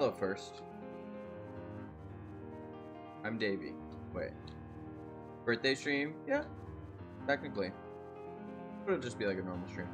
Hello first. I'm Davey. Wait. Birthday stream? Yeah. Technically. It'll just be like a normal stream.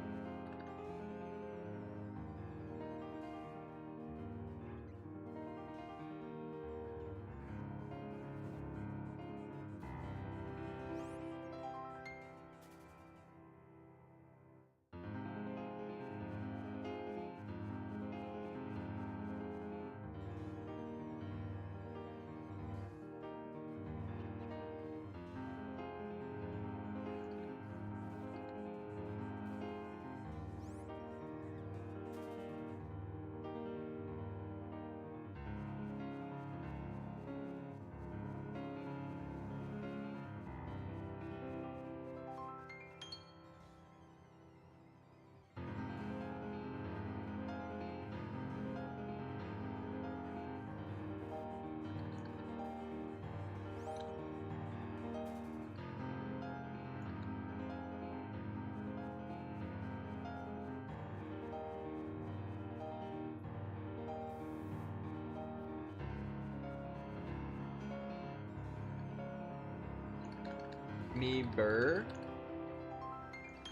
Me burr.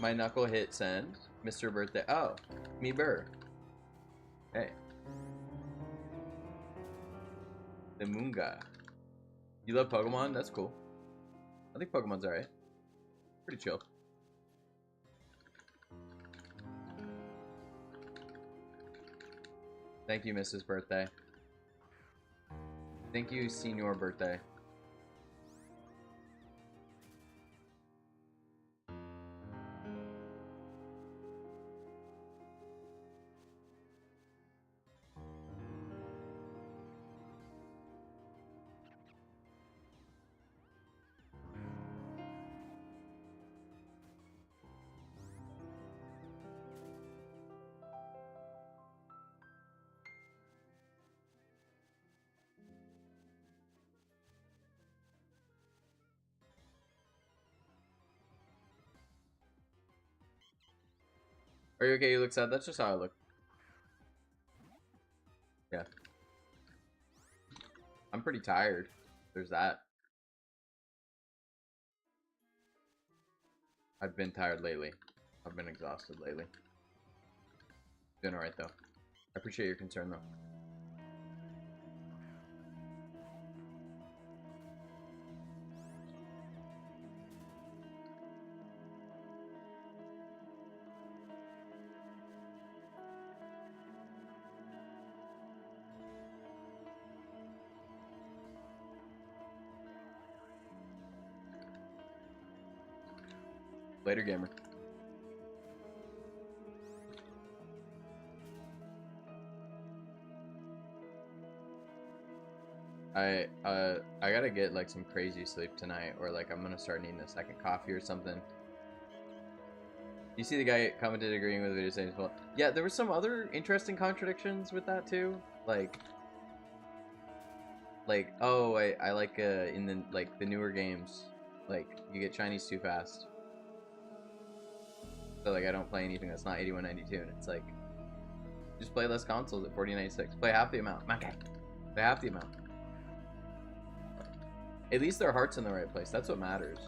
My knuckle hit send. Mr. Birthday. Oh, me burr. Hey. The Moonga. You love Pokemon? That's cool. I think Pokemon's alright. Pretty chill. Thank you, Mrs. Birthday. Thank you, Senior Birthday. Are you okay? You look sad. That's just how I look. Yeah. I'm pretty tired. There's that. I've been tired lately. I've been exhausted lately. Doing alright though. I appreciate your concern though. Later, gamer. I gotta get like some crazy sleep tonight, or like I'm gonna start needing a second coffee or something. You see the guy commented agreeing with what you're saying as well. Yeah, there were some other interesting contradictions with that too. Like oh, I like in the like the newer games, like you get Chinese too fast. So like I don't play anything that's not 8192, and it's like just play less consoles at 4096. Play half the amount. Okay. Play half the amount. At least their heart's in the right place. That's what matters.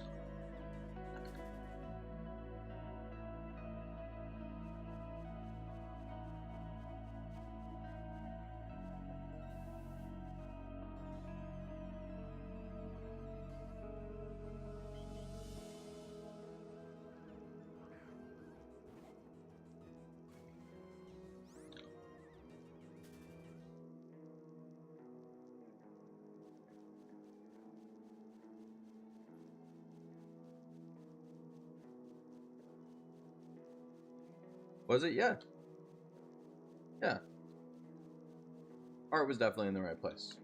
Was it? Yeah. Yeah. Art was definitely in the right place.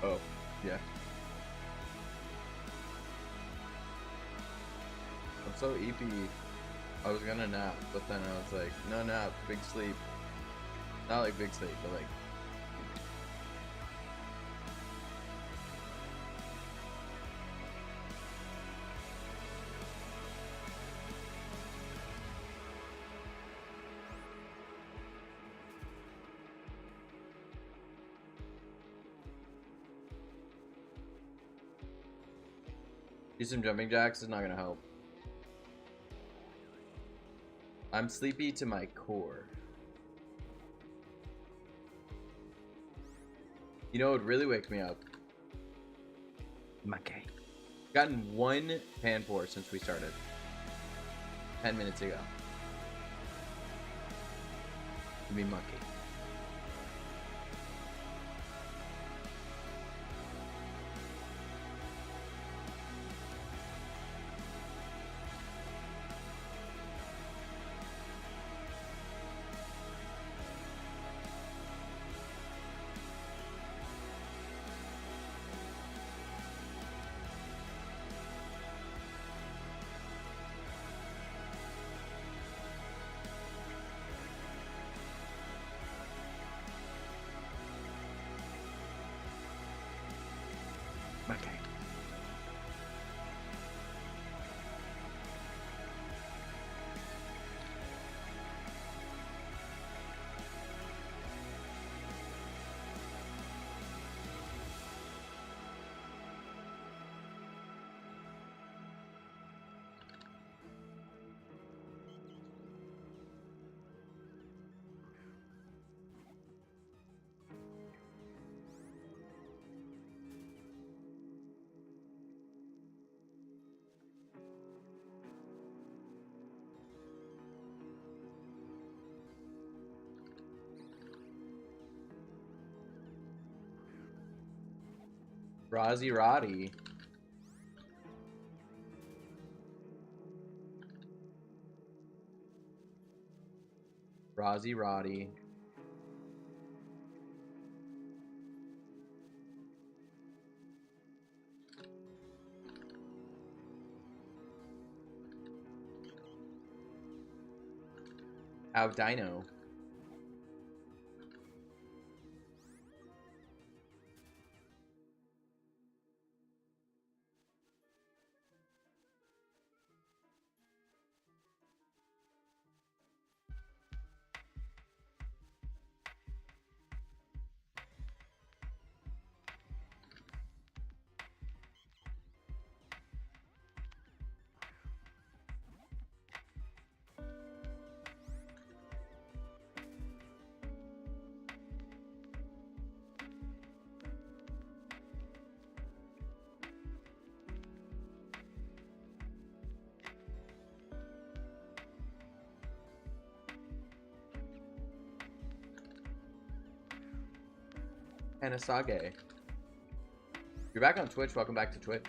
Oh, yeah. I'm so EP. I was gonna nap, but then I was like, no nap, big sleep. Not like big sleep, but like. Do some jumping jacks is not gonna help. I'm sleepy to my core. You know what would really wake me up? Monkey. Gotten one pan pour since we started. 10 minutes ago. Give me monkey. Okay. Rozzy Roddy. Rozzy Roddy. Out Dino. Anasage. You're back on Twitch. Welcome back to Twitch.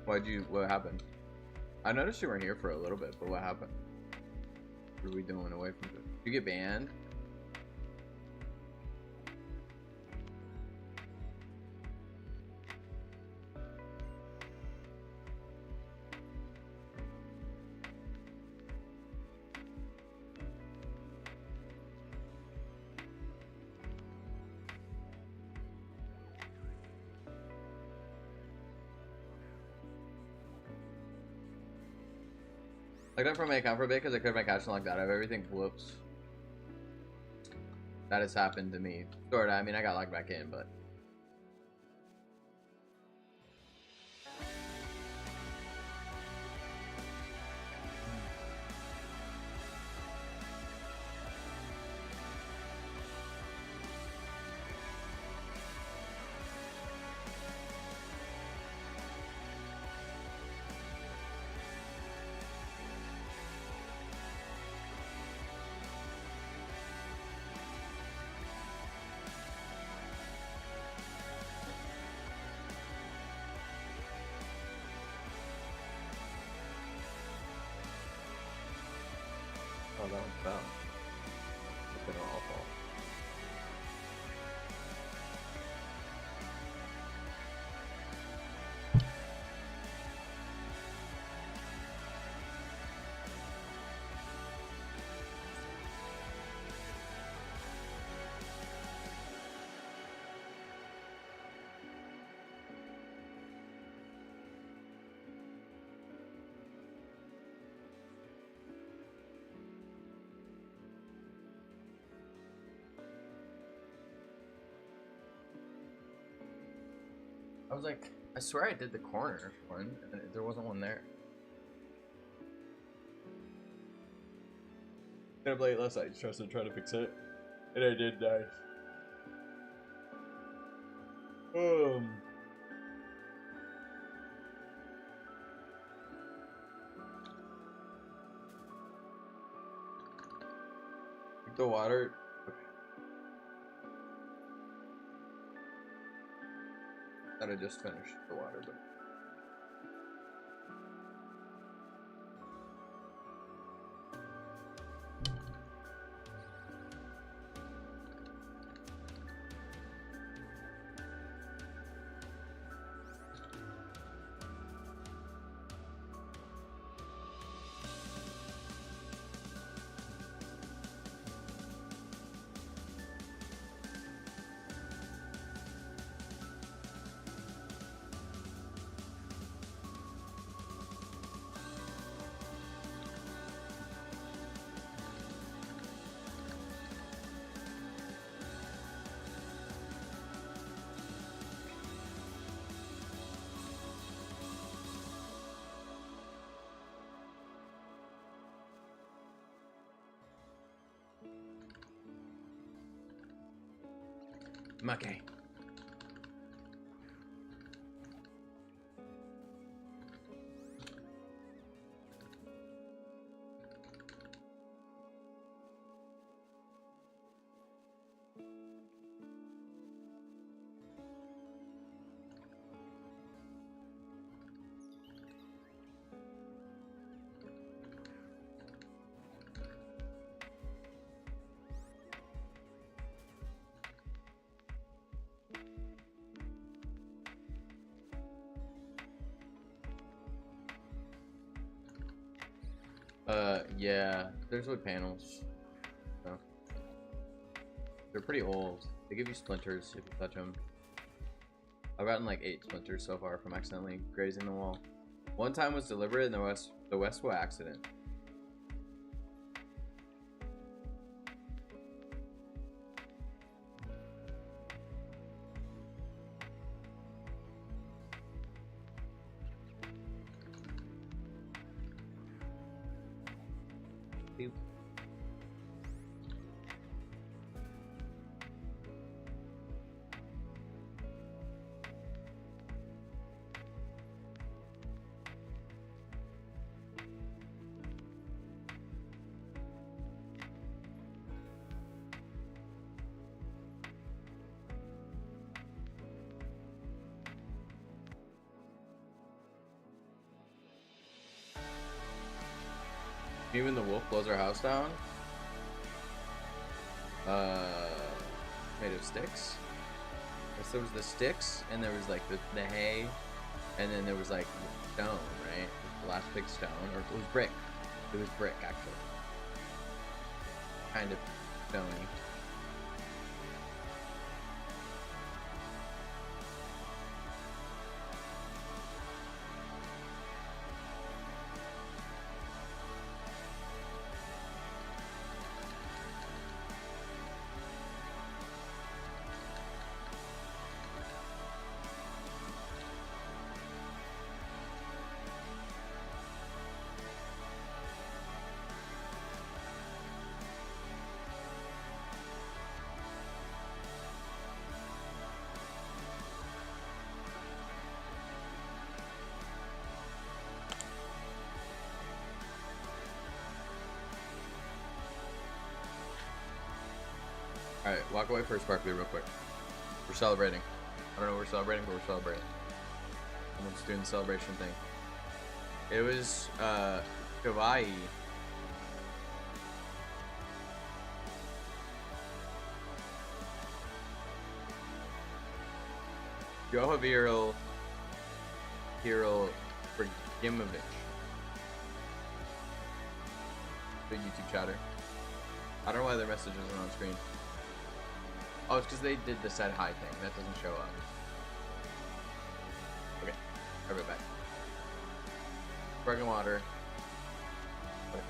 What happened? I noticed you weren't here for a little bit, but what happened? What are we doing away from Twitch? Did you get banned? I got from my account for a bit because I could my cash unlocked out of everything. Whoops. That has happened to me. Sorta. I mean, I got locked back in, but. Oh, that one fell. It's been awful. I was like, I swear I did the corner one, and there wasn't one there. I played last night, just trying to fix it, and I did die. The water. Okay. Thought I just finished the water, but. Okay. Yeah, there's wood panels. So. They're pretty old. They give you splinters if you touch them. I've gotten like 8 splinters so far from accidentally grazing the wall. One time was deliberate and the rest were accident. Boop. Even the wolf blows our house down. Made of sticks. So there was the sticks, and there was like the hay, and then there was like stone, right? The last big stone, or it was brick. It was brick actually. Kind of stony. Alright, walk away first, Sparkly, real quick. We're celebrating. I don't know what we're celebrating, but we're celebrating. Someone's doing the celebration thing. It was, Kawaii. Yohaviral Hero Bergimovich. Big YouTube chatter. I don't know why their message isn't on screen. Oh, it's because they did the said hi thing. That doesn't show up. Okay, I'll be back. Sparkling water. Okay.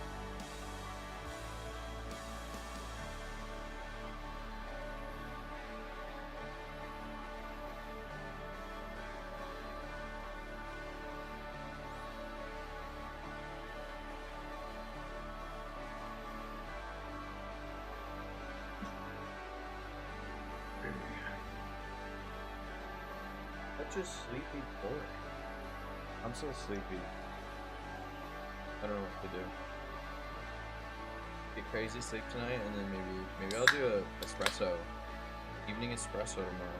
such a sleepy pork. I'm so sleepy. I don't know what to do. Get crazy sleep tonight, and then maybe I'll do a espresso, evening espresso tomorrow.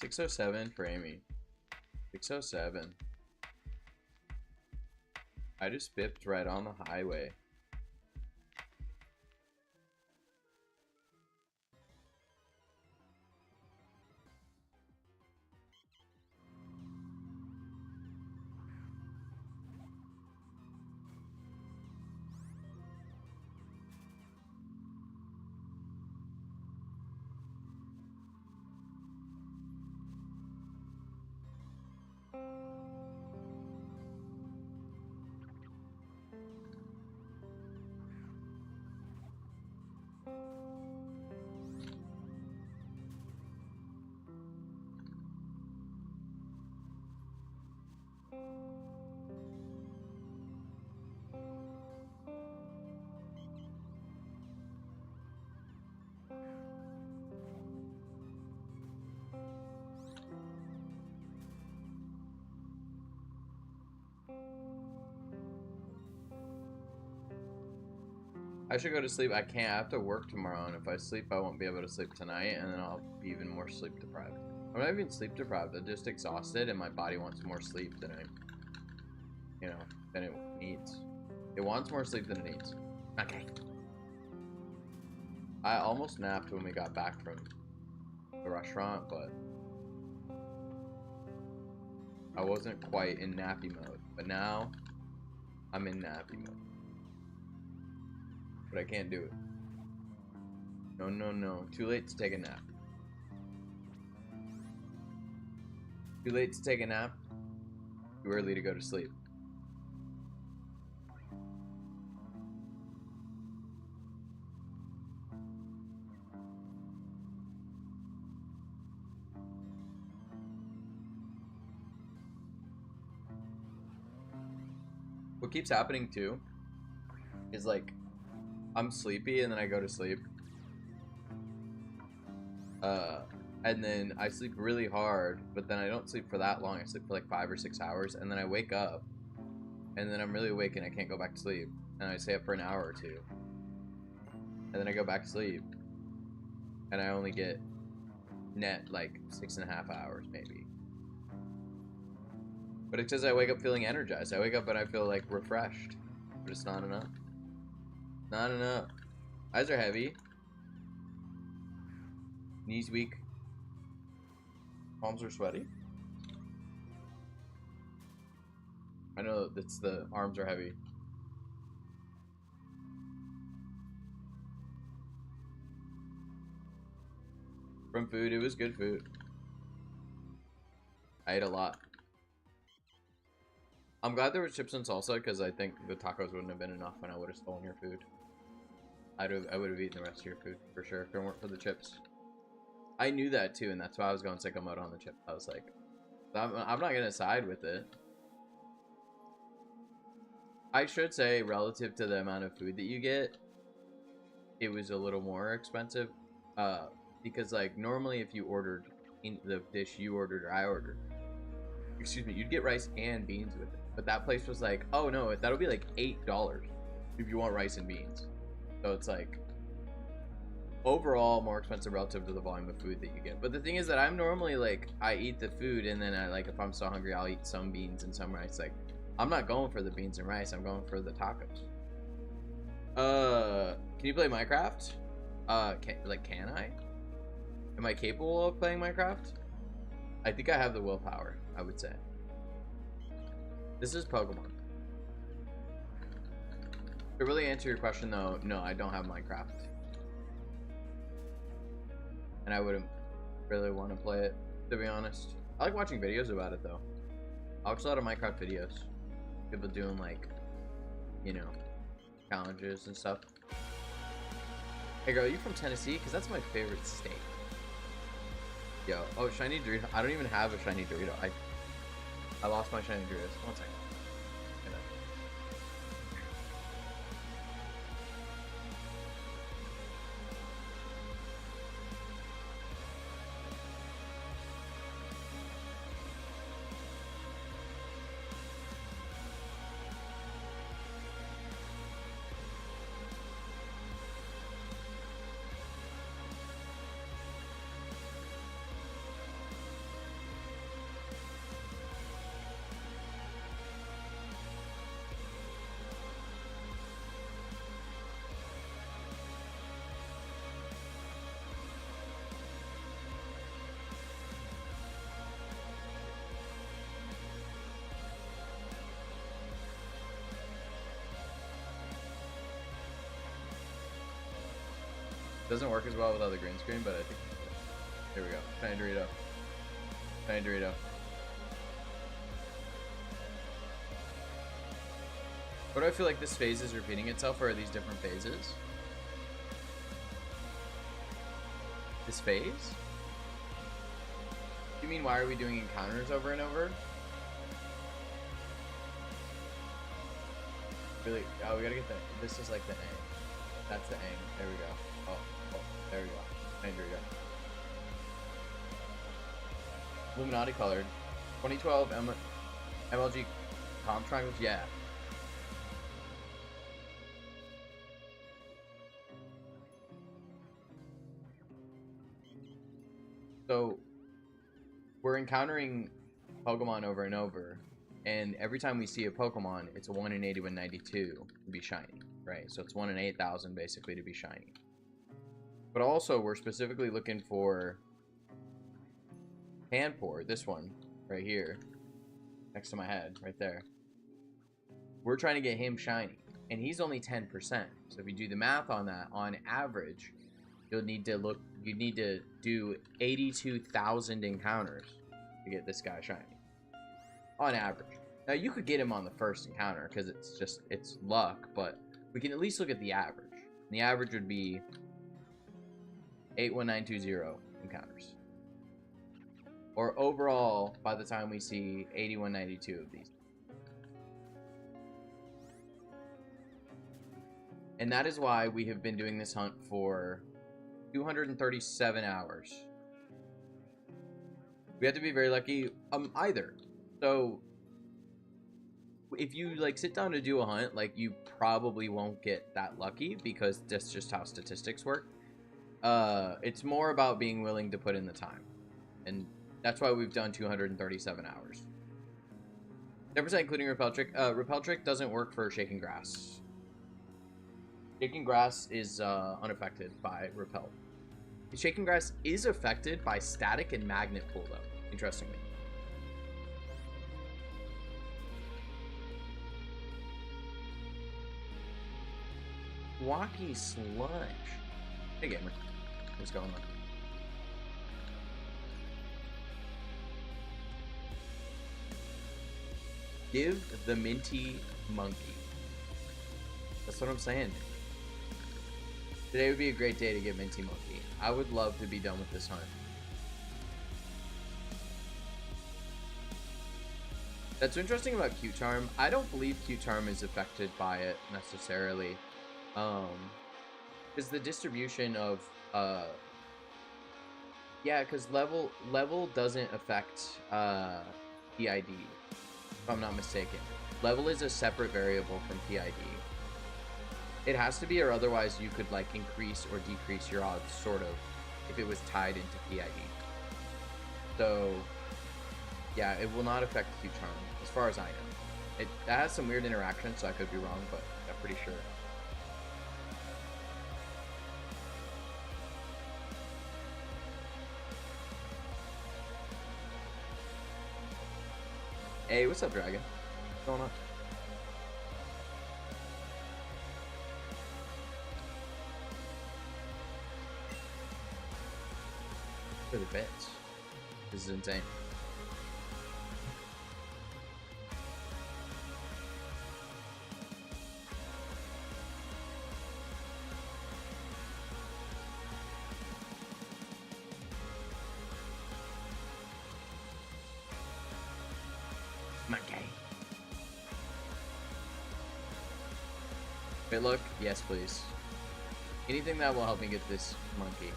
$607 for Amy. $607. I just bipped right on the highway. I should go to sleep. I can't. I have to work tomorrow, and if I sleep, I won't be able to sleep tonight, and then I'll be even more sleep deprived. I'm not even sleep deprived. I'm just exhausted, and my body wants more sleep than than it needs. It wants more sleep than it needs. Okay. I almost napped when we got back from the restaurant, but I wasn't quite in nappy mode. But now, I'm in nappy mode. But I can't do it. No, no, no. Too late to take a nap. Too late to take a nap. Too early to go to sleep. What keeps happening too is like I'm sleepy and then I go to sleep. And then I sleep really hard, but then I don't sleep for that long. I sleep for like 5 or 6 hours, and then I wake up, and then I'm really awake and I can't go back to sleep. And I stay up for an hour or two, and then I go back to sleep, and I only get net like 6.5 hours maybe. But it's because I wake up feeling energized. I wake up and I feel like refreshed, but it's not enough. Not enough. Eyes are heavy. Knees weak. Palms are sweaty. I know that's the arms are heavy. From food, it was good food. I ate a lot. I'm glad there was chips and salsa because I think the tacos wouldn't have been enough and I would have stolen your food. I would have eaten the rest of your food for sure if it weren't for the chips. I knew that too, and that's why I was going sicko mode on the chip. I was like, I'm not gonna side with it. I should say, relative to the amount of food that you get, it was a little more expensive. Because like normally if you ordered in the dish you ordered or I ordered, excuse me, you'd get rice and beans with it. But that place was like, oh no, that'll be like $8 if you want rice and beans. So it's like overall more expensive relative to the volume of food that you get. But the thing is that I'm normally like, I eat the food and then I like, if I'm so hungry, I'll eat some beans and some rice. Like, I'm not going for the beans and rice, I'm going for the tacos. Can you play Minecraft? Can I? Am I capable of playing Minecraft? I think I have the willpower, I would say. This is Pokemon. To really answer your question though, no, I don't have Minecraft. And I wouldn't really want to play it, to be honest. I like watching videos about it though. I watch a lot of Minecraft videos. People doing like, you know, challenges and stuff. Hey girl, are you from Tennessee? Because that's my favorite state. Yo, oh, shiny Dorito. I don't even have a shiny Dorito. I lost my shiny Doritos. One second. Doesn't work as well without the green screen, but I think. Here we go. Shiny Dorito. Shiny Dorito. What do I feel like this phase is repeating itself, or are these different phases? This phase? You mean why are we doing encounters over and over? Really? Oh, we gotta get that. This is like the Aang. That's the Aang. There we go. Oh, there we go. Shiny Dorito. Illuminati colored. 2012 MLG comp triangles? Yeah. So, we're encountering Pokemon over and over, and every time we see a Pokemon, it's a 1 in 80, 192 to be shiny, right? So it's 1 in 8,000 basically to be shiny. But also, we're specifically looking for Panpour, this one, right here, next to my head, right there. We're trying to get him shiny, and he's only 10%. So if you do the math on that, on average, you'll need to do 82,000 encounters to get this guy shiny. On average. Now, you could get him on the first encounter, because it's luck, but we can at least look at the average. And the average would be 81920 encounters. Or overall, by the time we see 8192 of these. And that is why we have been doing this hunt for 237 hours. We have to be very lucky, either. So, if you, like, sit down to do a hunt, like, you probably won't get that lucky, because that's just how statistics work. It's more about being willing to put in the time. And that's why we've done 237 hours. 10% including Repel Trick. Repel Trick doesn't work for Shaking Grass. Shaking Grass is unaffected by Repel. Shaking Grass is affected by Static and Magnet Pull, though. interestingly. Wacky Sludge. Hey, gamer. What's going on? Give the minty monkey. That's what I'm saying. Today would be a great day to get minty monkey. I would love to be done with this hunt. That's interesting about Q-Charm. I don't believe Q-Charm is affected by it necessarily. Because the distribution of yeah, because level doesn't affect PID, if I'm not mistaken. Level is a separate variable from PID. It has to be, or otherwise you could like increase or decrease your odds, sort of, if it was tied into PID. So yeah, it will not affect Q-Charm, as far as I know. That has some weird interactions, so I could be wrong, but I'm pretty sure. Hey, what's up, Dragon? What's going on? For the bits. This is insane. Monkey. Wait, look. Yes, please. Anything that will help me get this monkey.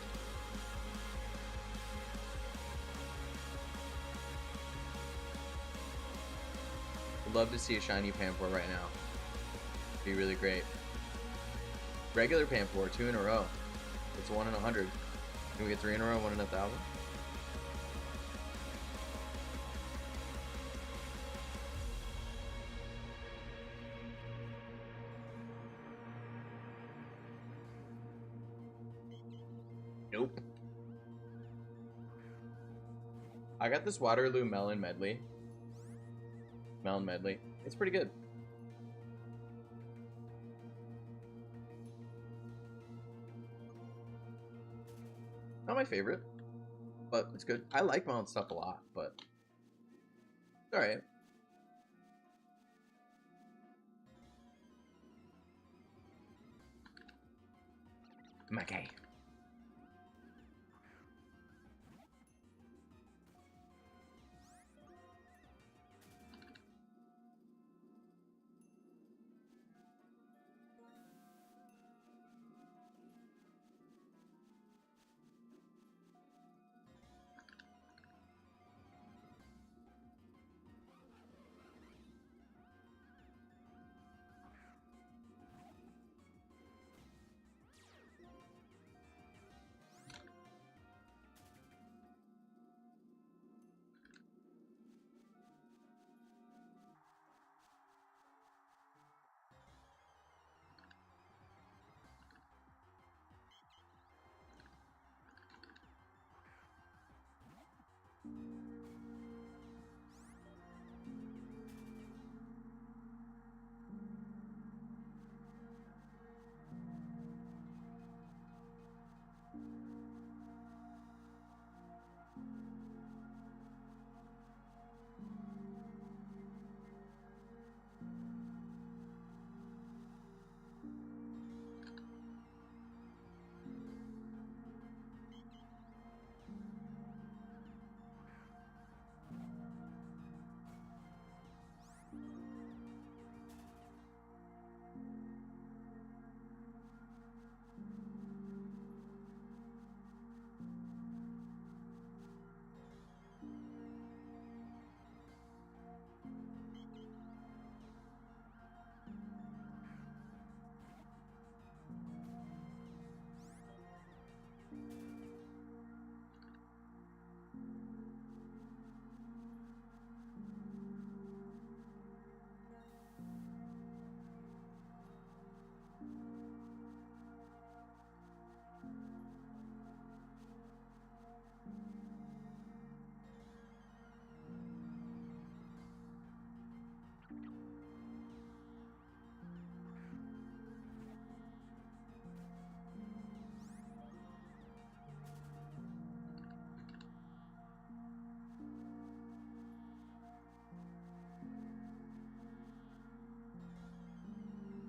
Would love to see a shiny Panpour right now. It'd be really great. Regular Panpour, 2 in a row. It's 1 in 100. Can we get 3 in a row, 1 in 1,000? Nope. I got this Waterloo Melon Medley. Melon Medley. It's pretty good. Not my favorite, but it's good. I like melon stuff a lot, but it's alright. Okay.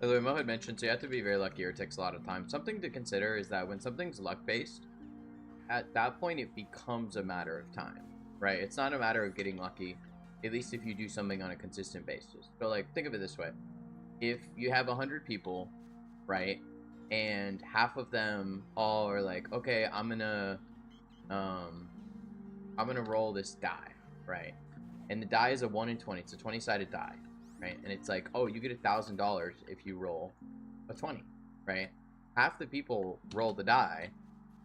By the way, Mo had mentioned, so you have to be very lucky or it takes a lot of time. Something to consider is that when something's luck-based, at that point it becomes a matter of time, right? It's not a matter of getting lucky, at least if you do something on a consistent basis. So, like, think of it this way. If you have 100 people, right, and half of them all are like, okay, I'm gonna roll this die, right? And the die is a 1 in 20. It's a 20-sided die, right? And it's like, oh, you get $1,000 if you roll a 20, right? Half the people roll the die,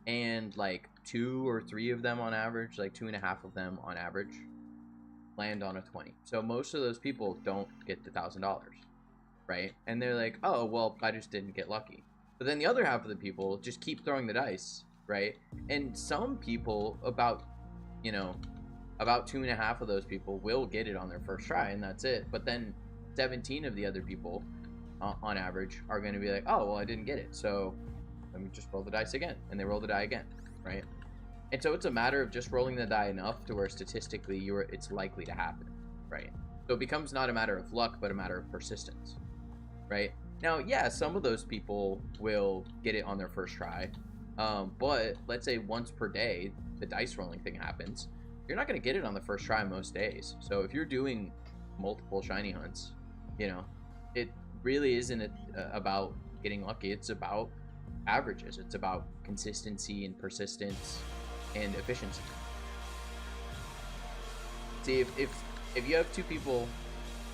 and like 2 or 3 of them on average, like 2.5 of them on average, land on a 20. So most of those people don't get the $1,000, right? And they're like, oh, well, I just didn't get lucky. But then the other half of the people just keep throwing the dice, right? And some people, about 2.5 of those people will get it on their first try, and that's it. But then 17 of the other people, on average, are going to be like, oh, well, I didn't get it, so let me just roll the dice again. And they roll the die again, right? And so it's a matter of just rolling the die enough to where statistically it's likely to happen, right? So it becomes not a matter of luck, but a matter of persistence, right? Now, yeah, some of those people will get it on their first try, but let's say once per day, the dice rolling thing happens. You're not going to get it on the first try most days. So if you're doing multiple shiny hunts, it really isn't about getting lucky. It's about averages. It's about consistency and persistence and efficiency. See, if you have 2 people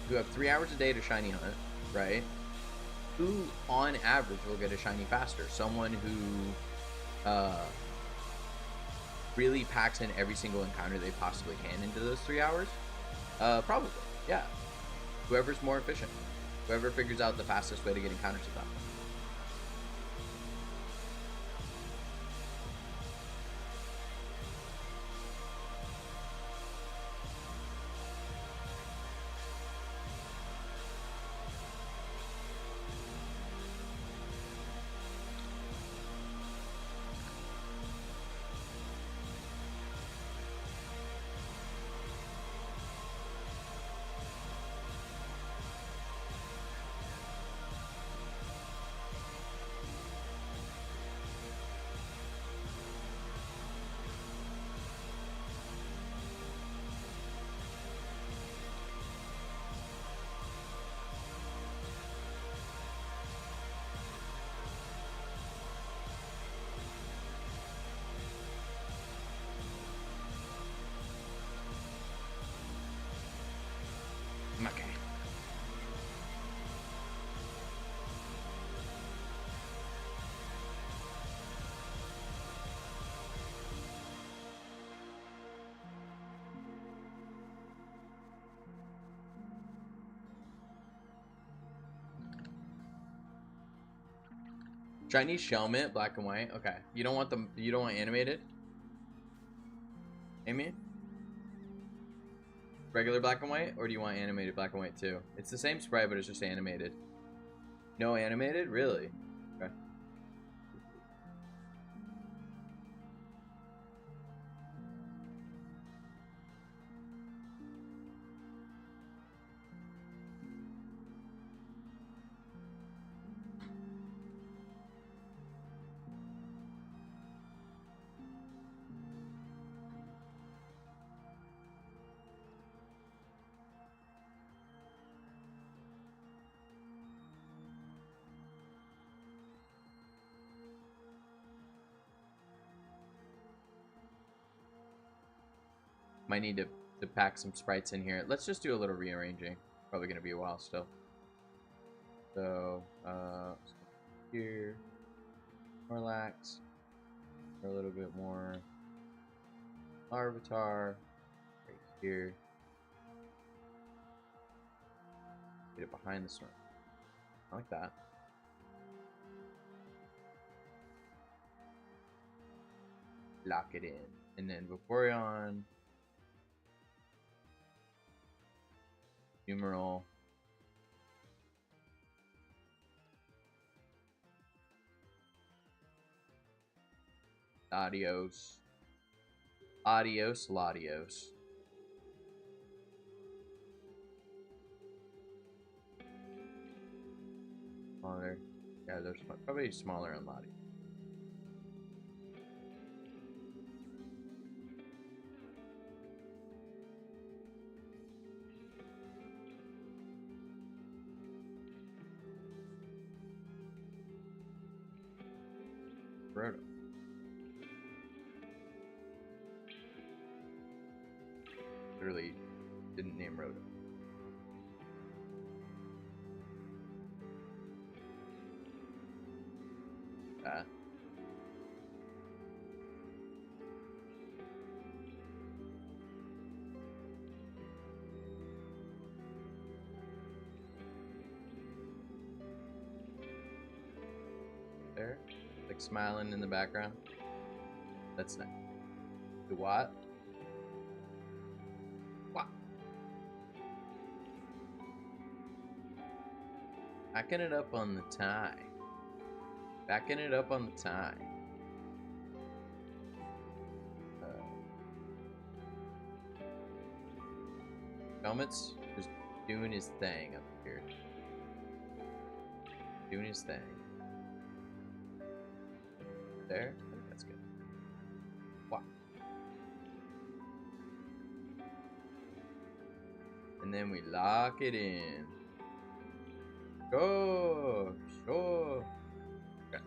who have 3 hours a day to shiny hunt, right? Who on average will get a shiny faster? Someone who really packs in every single encounter they possibly can into those 3 hours? Probably, yeah. Whoever's more efficient. Whoever figures out the fastest way to get encounters to them. Okay. Chinese shell mint, black and white. Okay. You don't want animated? Amy? Regular black and white? Or do you want animated black and white too? It's the same sprite, but it's just animated. No animated? Really? Okay. Might need to pack some sprites in here. Let's just do a little rearranging. Probably going to be a while still. So, here. Relax. A little bit more. Larvitar. Right here. Get it behind the storm. I like that. Lock it in. And then Vaporeon. Numeral. Adios. Adios, Latios. Smaller. Yeah, they're probably smaller in Lottie. Roto. Literally didn't name Roto. There, like smiling in the background. That's nice. Do what? What? Backing it up on the tie. Backing it up on the tie. Helmet's just doing his thing up here. Doing his thing. There? I think that's good. Wow. And then we lock it in. Go! Sure! Okay.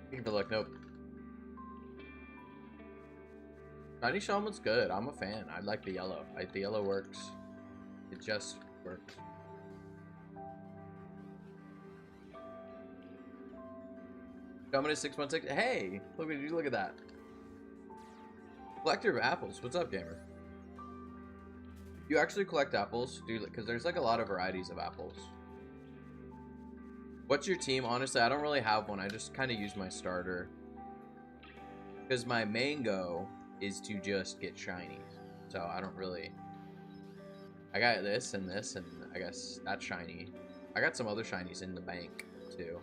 Looking for luck, nope. Shiny Shaman's good. I'm a fan. I like the yellow. The yellow works. It just works. Coming to 616. Hey, look at that. Collector of apples. What's up, gamer? You actually collect apples, dude? Because there's like a lot of varieties of apples. What's your team? Honestly, I don't really have one. I just kind of use my starter. Because my main go is to just get shinies. So I don't really. I got this, and I guess that's shiny. I got some other shinies in the bank too.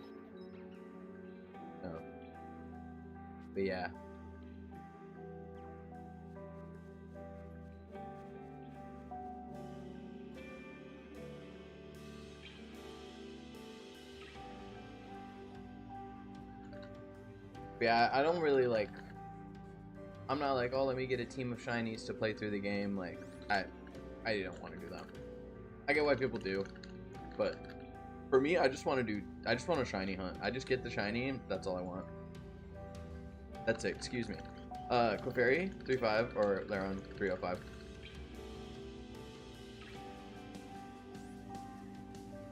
Oh. But yeah. But yeah, I don't really like. I'm not like, oh, let me get a team of shinies to play through the game. Like, I don't want to do that. I get why people do, but for me, I just want a shiny hunt. I just get the shiny, that's all I want. That's it, excuse me. Clefairy, 3-5, or Laron, 305.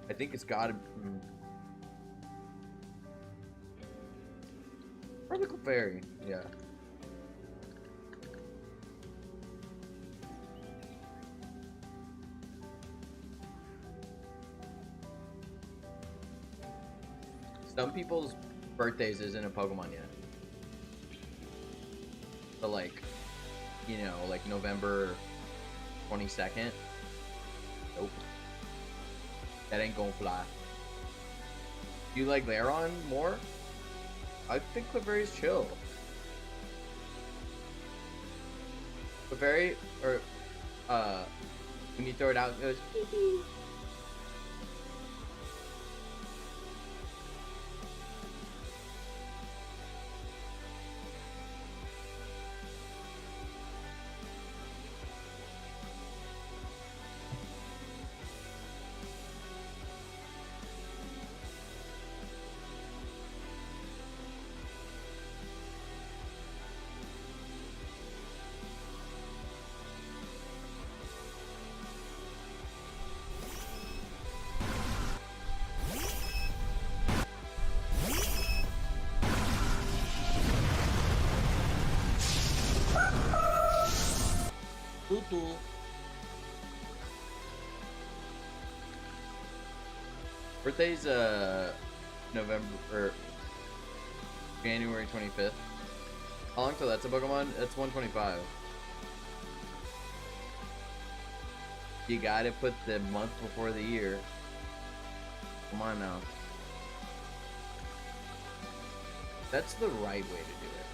I think it's gotta be... Probably Clefairy, yeah. Some people's birthdays isn't a Pokemon yet. But like, you know, like November 22nd. Nope. That ain't gonna fly. Do you like Laron more? I think Clefairy's chill. Clefairy, or, when you throw it out, it goes, beep, beep. Poo-poo. Birthday's November or January 25th. How long till that's a Pokemon? That's 125. You gotta put the month before the year. Come on now. That's the right way to do it.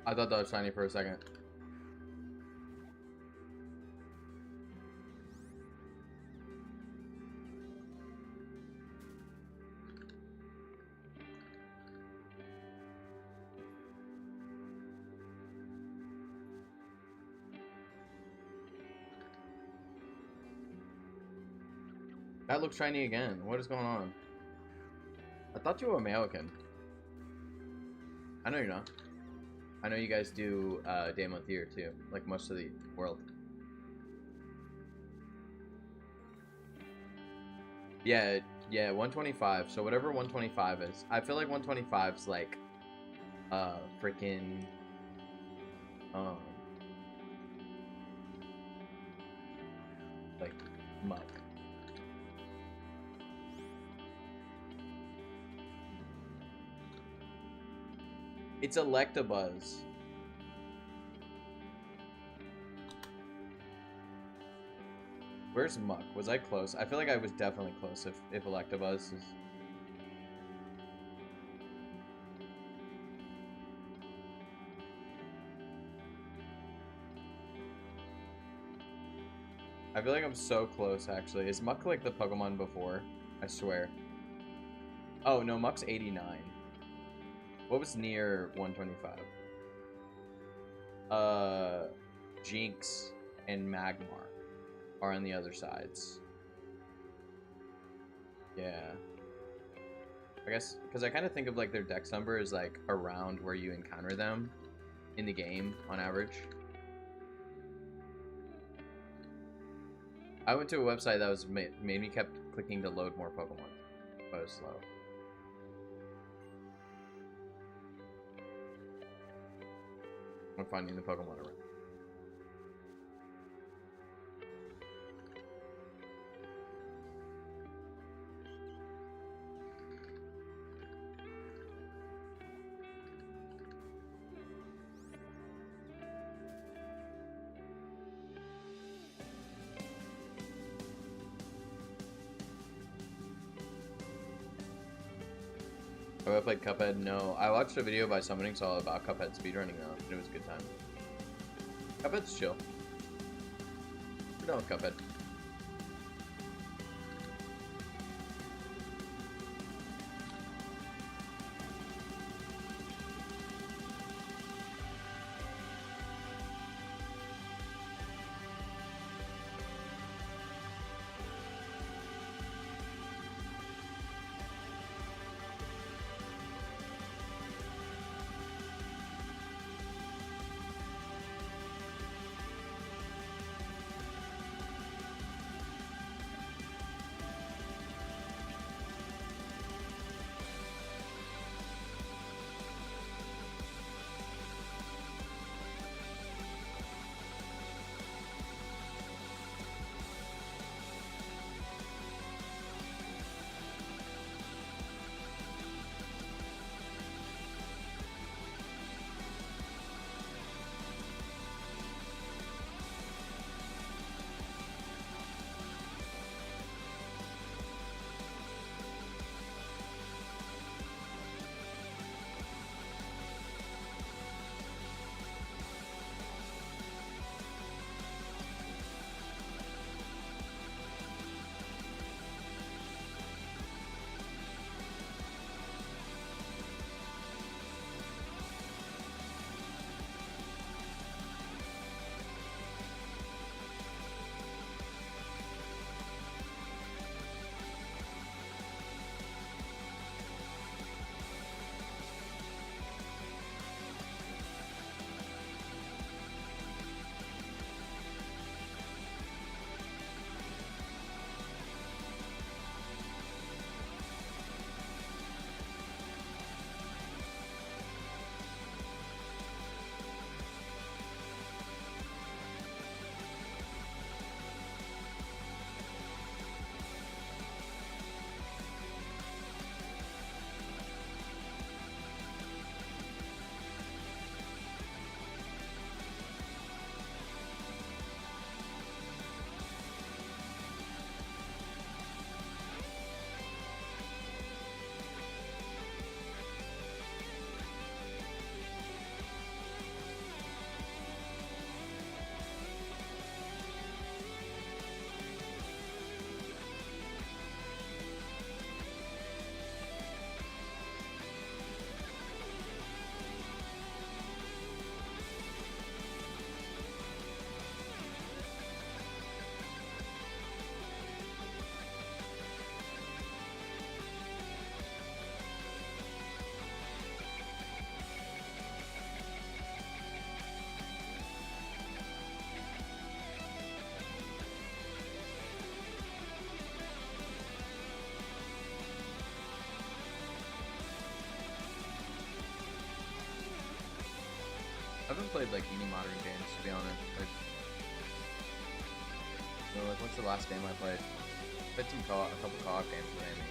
I thought that was shiny for a second. That looks shiny again. What is going on? I thought you were American. I know you're not. I know you guys do Day Month Year too, like most of the world. Yeah, yeah, 125. So whatever 125 is, I feel like 125's like, freaking, um, like muck. It's Electabuzz. Where's Muck? Was I close? I feel like I was definitely close if Electabuzz is... I feel like I'm so close, actually. Is Muck like the Pokemon before? I swear. Oh, no, Muck's 89. What was near 125? Jinx and Magmar are on the other sides. Yeah. I guess, because I kind of think of, like, their dex number is, like, around where you encounter them in the game, on average. I went to a website that was made me kept clicking to load more Pokemon, but it was slow. I'm finding the Pokemon around. Have I played Cuphead? No. I watched a video by Summoning Saw about Cuphead speedrunning though, and it was a good time. Cuphead's chill. We're done with Cuphead. played like any modern games, to be honest. Like, you know, like what's the last game I played? I played a couple co-op games with Amy.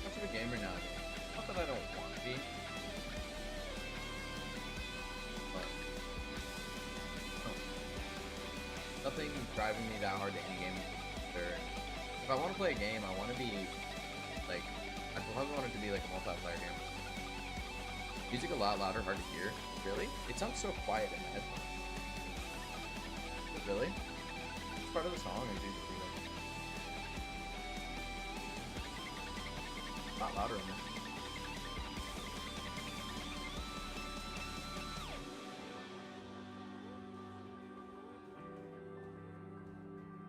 Much of a gamer now. Not that I don't want to be. But nothing driving me that hard to any game. If I want to play a game, I want to be like, I probably want it to be like a multiplayer game. Music a lot louder, hard to hear. Really? It sounds so quiet in my headphones. Really? It's part of the song is usually like a lot louder in there.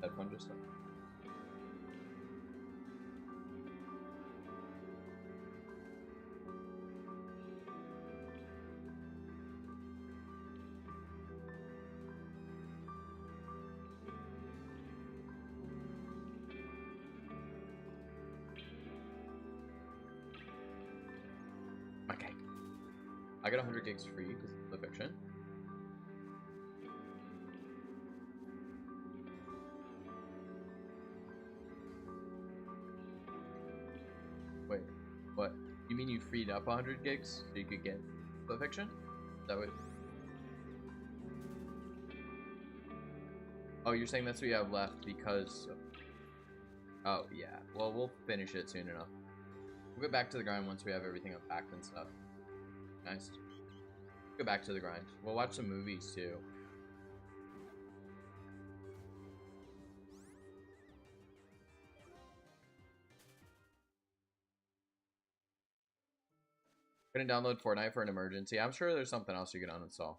Headphone just stuff. Okay. I got 100 gigs free because of the fiction. Wait, what? You mean you freed up 100 gigs so you could get the fiction? Is that what? Oh, you're saying that's what you have left because of... Oh, yeah. Well, we'll finish it soon enough. We'll get back to the grind once we have everything unpacked and stuff. Nice. Go back to the grind. We'll watch some movies too. Couldn't download Fortnite for an emergency. I'm sure there's something else you can uninstall.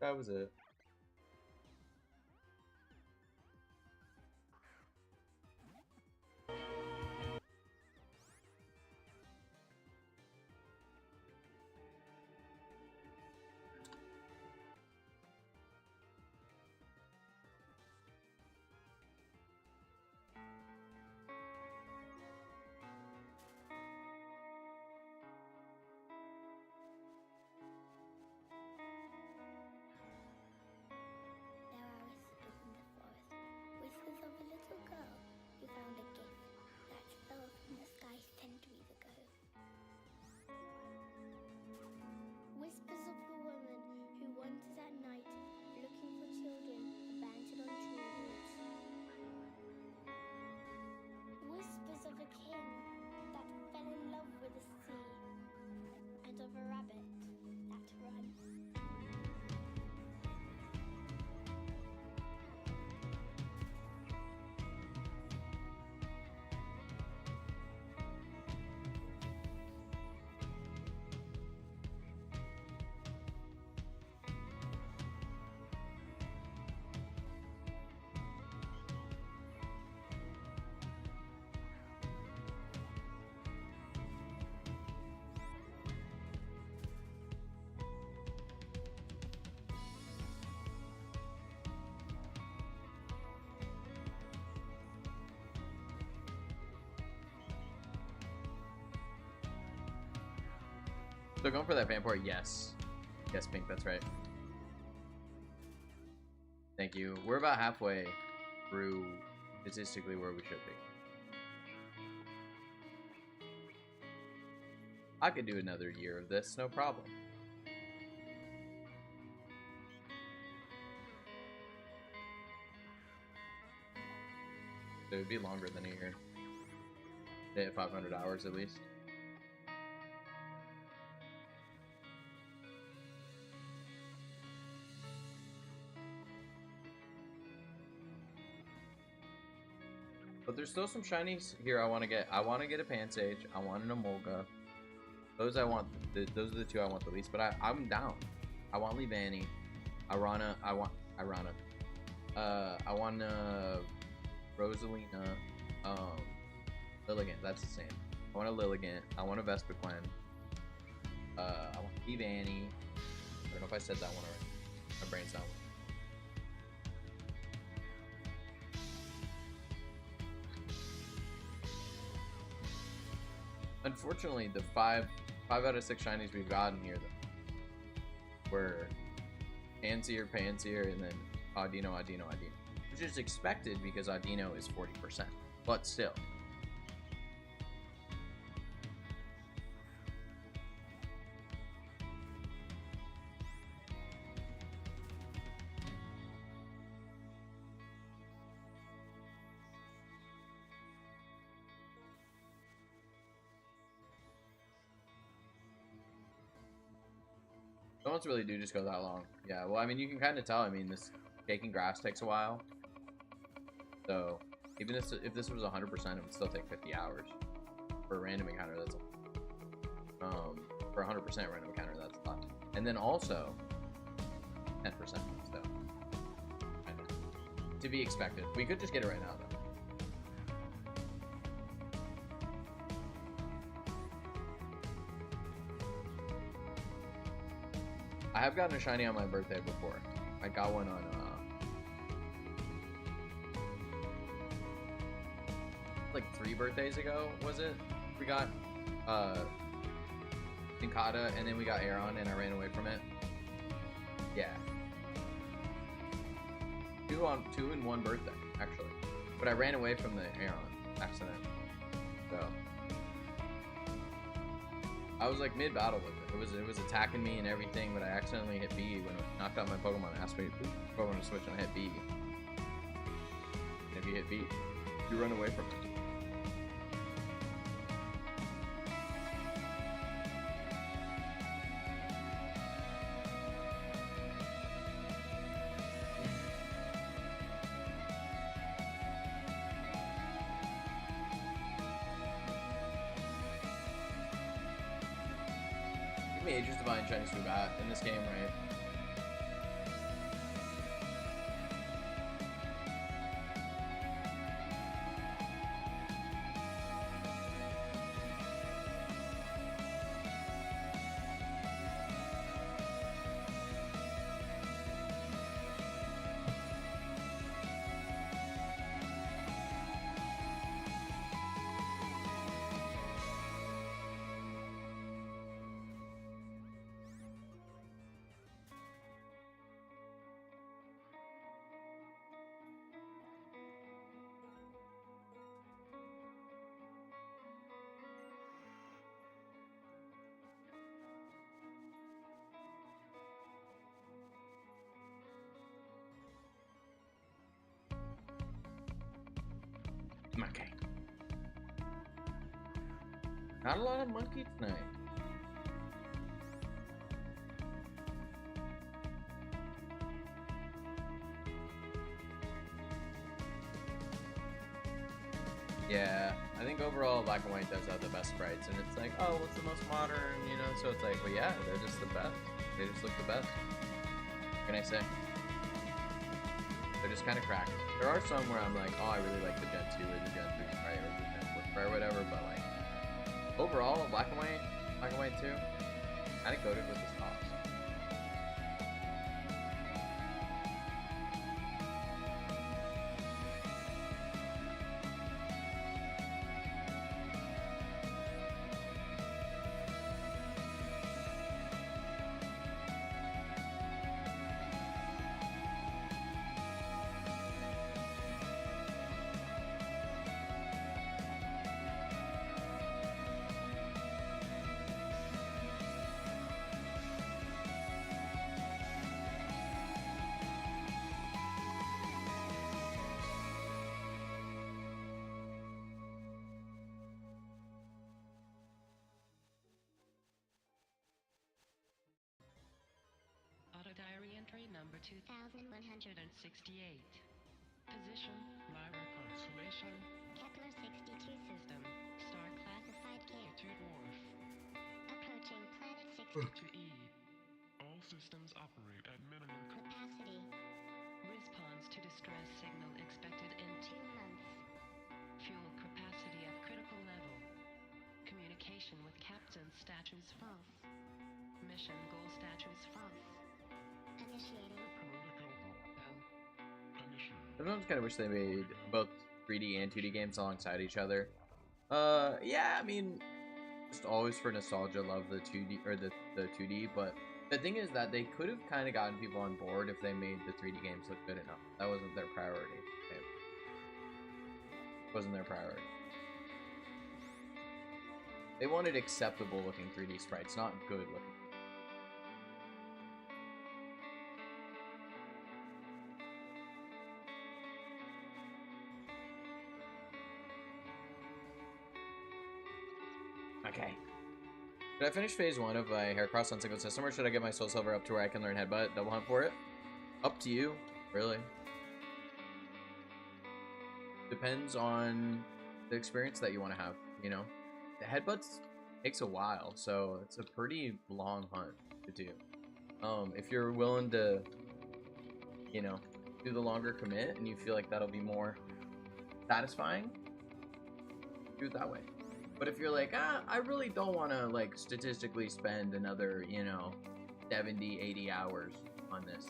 That was it. So going for that Vanport, yes. Yes, Pink, that's right. Thank you. We're about halfway through statistically where we should be. I could do another year of this, no problem. It would be longer than a year. They hit 500 hours at least. But there's still some shinies here I want to get. I want to get a Pansage. I want an Emolga. Those I want. Those are the two I want the least. But I'm down. I want Leavanny. I want Irana. I want Rosalina. Lilligant. That's the same. I want a Lilligant. I want a Vespiquen. Vanny. I don't know if I said that one already. My brain's not. Unfortunately, the five out of 6 shinies we've gotten here were Pansier, and then Audino, which is expected because Audino is 40%, but still. Don't really do just go that long. Yeah, well, I mean, you can kind of tell. I mean, this taking grass takes a while. So, even if this was 100%, it would still take 50 hours. For a random encounter, that's for 100% random encounter, that's a lot. And then also, 10%, so. To be expected. We could just get it right now, though. I have gotten a shiny on my birthday before. I got one on, like 3 birthdays ago, was it? We got, Ninkata, and then we got Aeron, and I ran away from it. Yeah. 2 in 1 birthday, actually. But I ran away from the Aeron accident. So. I was like mid-battle with it. It was attacking me and everything, but I accidentally hit B when it knocked out my Pokemon. Asked me Pokemon to switch, and I hit B. And if you hit B, you run away from it. Ages to find Chinese Fubat in this game, right? Monkey. Not a lot of monkey tonight. Yeah, I think overall Black and White does have the best sprites, and it's like, oh, what's the most modern, you know? So it's like, well, yeah, they're just the best. They just look the best. What can I say? They're just kind of cracked. There are some where I'm like, oh, I really like the Gen 2 or the Gen 3 sprite or the Gen 4 sprite or whatever, but like, overall, Black and White 2, kind of goated with this Fox. Diary entry number 2168. Position, Lyra Constellation, Kepler 62 system, star classified K2 dwarf. Approaching planet 62E. All systems operate at minimum capacity. Response to distress signal expected in 2 months. Fuel capacity at critical level. Communication with captain status false. Mission goal status false. Initiating. Sometimes kind of wish they made both 3D and 2D games alongside each other. Yeah, I mean, just always for nostalgia, love the 2D or the 2D, but the thing is that they could have kind of gotten people on board if they made the 3D games look good enough. That wasn't their priority. It wasn't their priority. They wanted acceptable looking 3D sprites, not good looking. Okay. Should I finish phase 1 of my Heracross on single system, or should I get my Soul Silver up to where I can learn Headbutt, double hunt for it? Up to you, really. Depends on the experience that you want to have, you know? The Headbutts takes a while, so it's a pretty long hunt to do. If you're willing to, you know, do the longer commit and you feel like that'll be more satisfying, do it that way. But if you're like, I really don't want to, like, statistically spend another, you know, 70, 80 hours on this,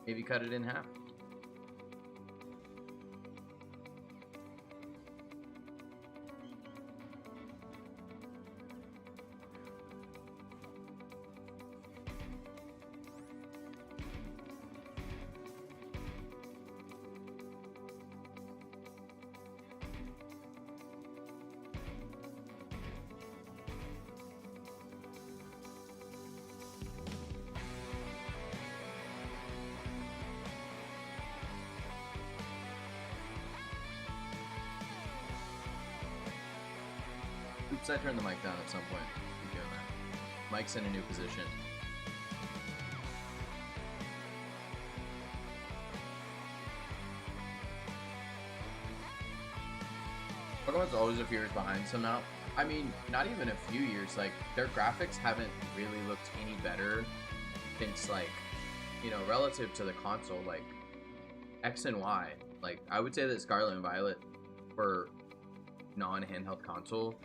maybe cut it in half. Oops, I turned the mic down at some point. Keep doing that. Mic's in a new position. Pokemon's always a few years behind somehow. I mean, not even a few years. Like, their graphics haven't really looked any better since, like, you know, relative to the console, like, X and Y. Like, I would say that Scarlet and Violet for non-handheld console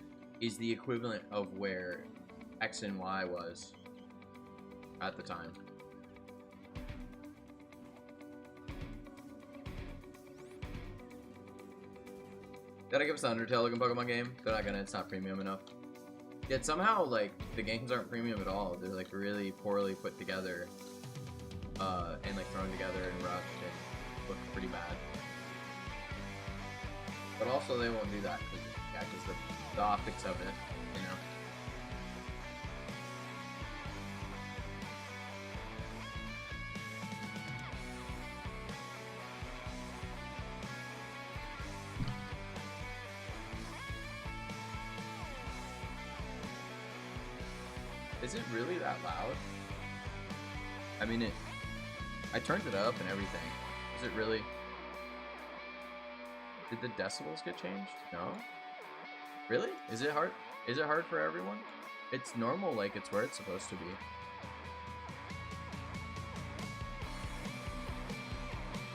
is the equivalent of where X and Y was at the time. Gotta give us the Undertale looking Pokemon game. They're not gonna, it's not premium enough. Yet somehow, like, the games aren't premium at all. They're, like, really poorly put together. And, like, thrown together and rushed and look pretty bad. But also, they won't do that because the optics of it, you know. Is it really that loud? I mean, I turned it up and everything. Is it really? Did the decibels get changed? No? Really? Is it hard? Is it hard for everyone? It's normal, like it's where it's supposed to be.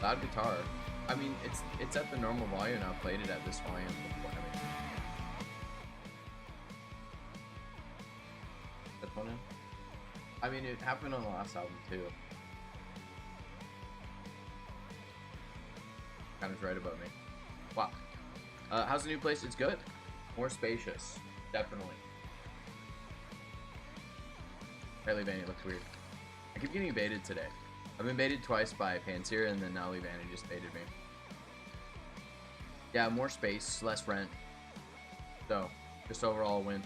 Loud guitar. I mean, it's at the normal volume. I played it at this volume before. That one in? I mean, it happened on the last album too. Kind of right about me. Wow. How's the new place? It's good. More spacious. Definitely. Apparently Vanny looks weird. I keep getting baited today. I've been baited twice by Panseer, and then now Vanny just baited me. Yeah, more space, less rent. So, just overall win.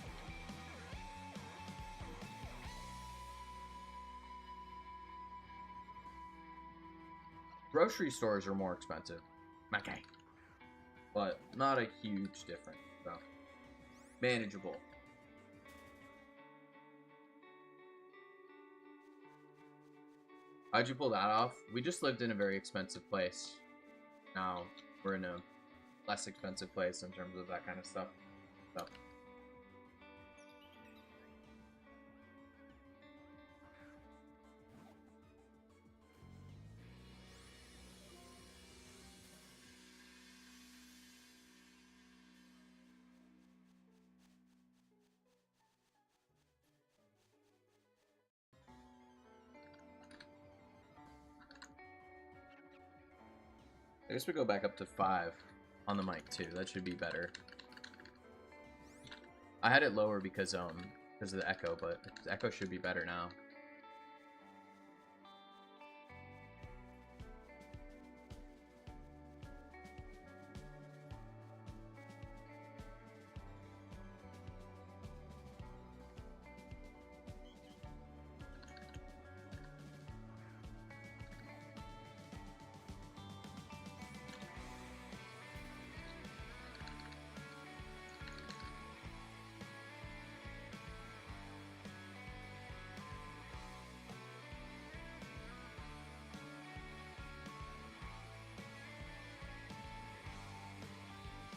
Grocery stores are more expensive. Okay. But not a huge difference, so manageable. How'd you pull that off? We just lived in a very expensive place. Now we're in a less expensive place in terms of that kind of stuff. So. guess we go back up to 5 on the mic too. That should be better. I had it lower because of the echo, but the echo should be better now.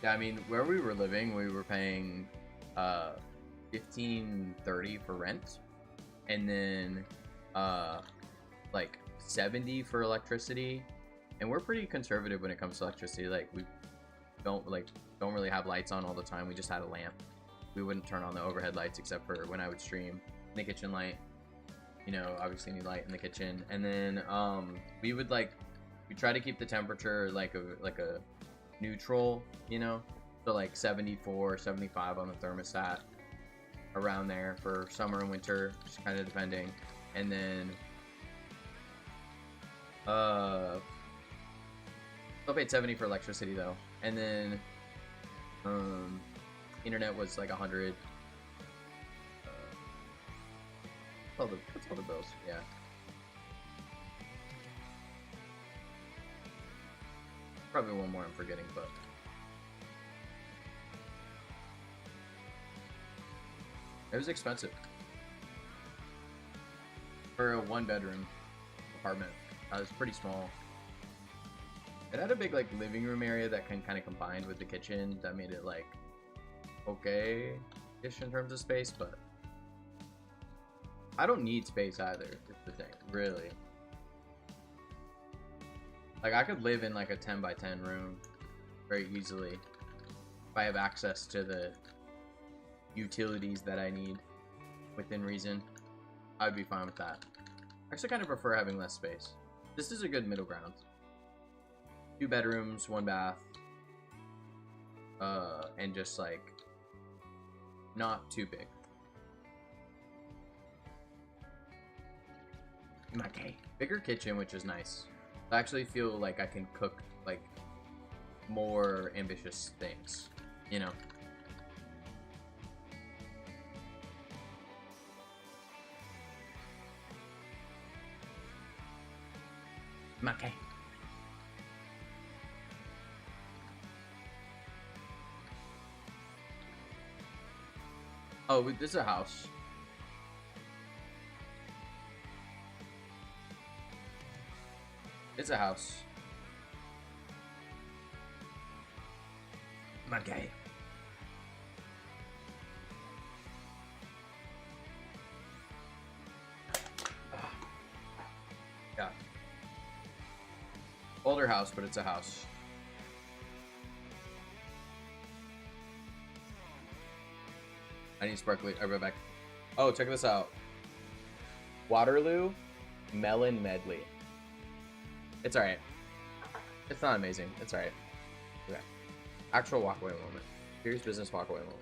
Yeah, I mean, where we were living, we were paying $15.30 for rent, and then like $70 for electricity. And we're pretty conservative when it comes to electricity. Like, we don't really have lights on all the time. We just had a lamp. We wouldn't turn on the overhead lights except for when I would stream. The kitchen light, you know, obviously need light in the kitchen. And then we try to keep the temperature like a neutral, you know, so like 74, 75 on the thermostat, around there for summer and winter, just kind of depending. And then still paid 70 for electricity though. And then internet was like 100. What's all the bills? Yeah. Probably one more I'm forgetting, but it was expensive for a 1-bedroom apartment. It was pretty small. It had a big like living room area that kind of combined with the kitchen. That made it like okay-ish in terms of space, but I don't need space either. Is the thing, really. Like, I could live in like a 10 by 10 room very easily if I have access to the utilities that I need within reason. I'd be fine with that. I actually kind of prefer having less space. This is a good middle ground. 2 bedrooms, 1 bath, and just like not too big. Okay, bigger kitchen, which is nice. I actually feel like I can cook like more ambitious things, you know. Okay. Oh, this is a house. It's a house. Okay. Yeah. Older house, but it's a house. I need sparkly. I'll be back. Oh, check this out. Waterloo melon medley. It's alright. It's not amazing. It's alright. Okay. Actual walkaway moment. Serious business walkaway moment.